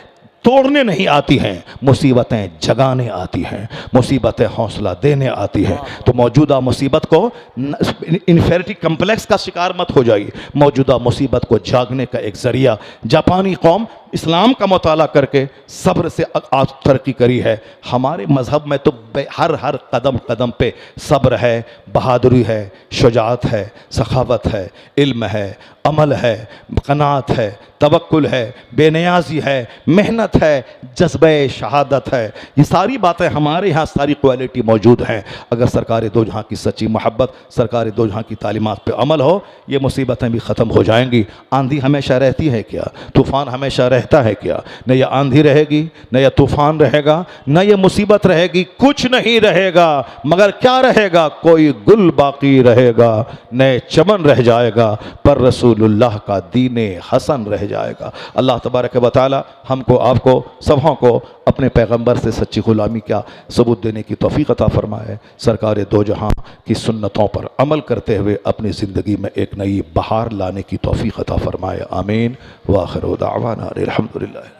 तोड़ने नहीं आती हैं, मुसीबतें जगाने आती हैं, मुसीबतें हौसला देने आती हैं। तो मौजूदा मुसीबत को इन्फेरिटी कम्प्लेक्स का शिकार मत हो जाइए, मौजूदा मुसीबत को जागने का एक ज़रिया जापानी कौम इस्लाम का मुताला करके सब्र से आज तरक्की करी है। हमारे मज़हब में तो हर कदम कदम पे सब्र है, बहादुरी है, शुजाअत है, सखावत है, इल्म है, अमल है, क़नाअत है, तवक्कुल है, बेनियाज़ी है, मेहनत है, जज्बे शहादत है। ये सारी बातें हमारे यहाँ सारी क्वालिटी मौजूद हैं। अगर सरकार दो जहाँ की सच्ची मोहब्बत, सरकार दो जहाँ की तालीमात पे अमल हो, ये मुसीबतें भी ख़त्म हो जाएंगी। आंधी हमेशा रहती है क्या? तूफ़ान हमेशा रहता है क्या? न यह आंधी रहेगी, न यह तूफ़ान रहेगा, न यह मुसीबत रहेगी, कुछ नहीं रहेगा। मगर क्या रहेगा? कोई गुल बाकी रहेगा, नए चमन रह जाएगा, पर रसूलुल्लाह का दीने हसन रह जाएगा। अल्लाह तबारक व तआला हमको, आपको, सबों को अपने पैगंबर से सच्ची ग़ुलामी का सबूत देने की तौफ़ीक़ अता फ़रमाए। सरकार दो जहां की सुन्नतों पर अमल करते हुए अपनी ज़िंदगी में एक नई बहार लाने की तौफ़ीक़ अता फ़रमाए। आमीन व आखिर दावाना अल्हम्दुलिल्लाह।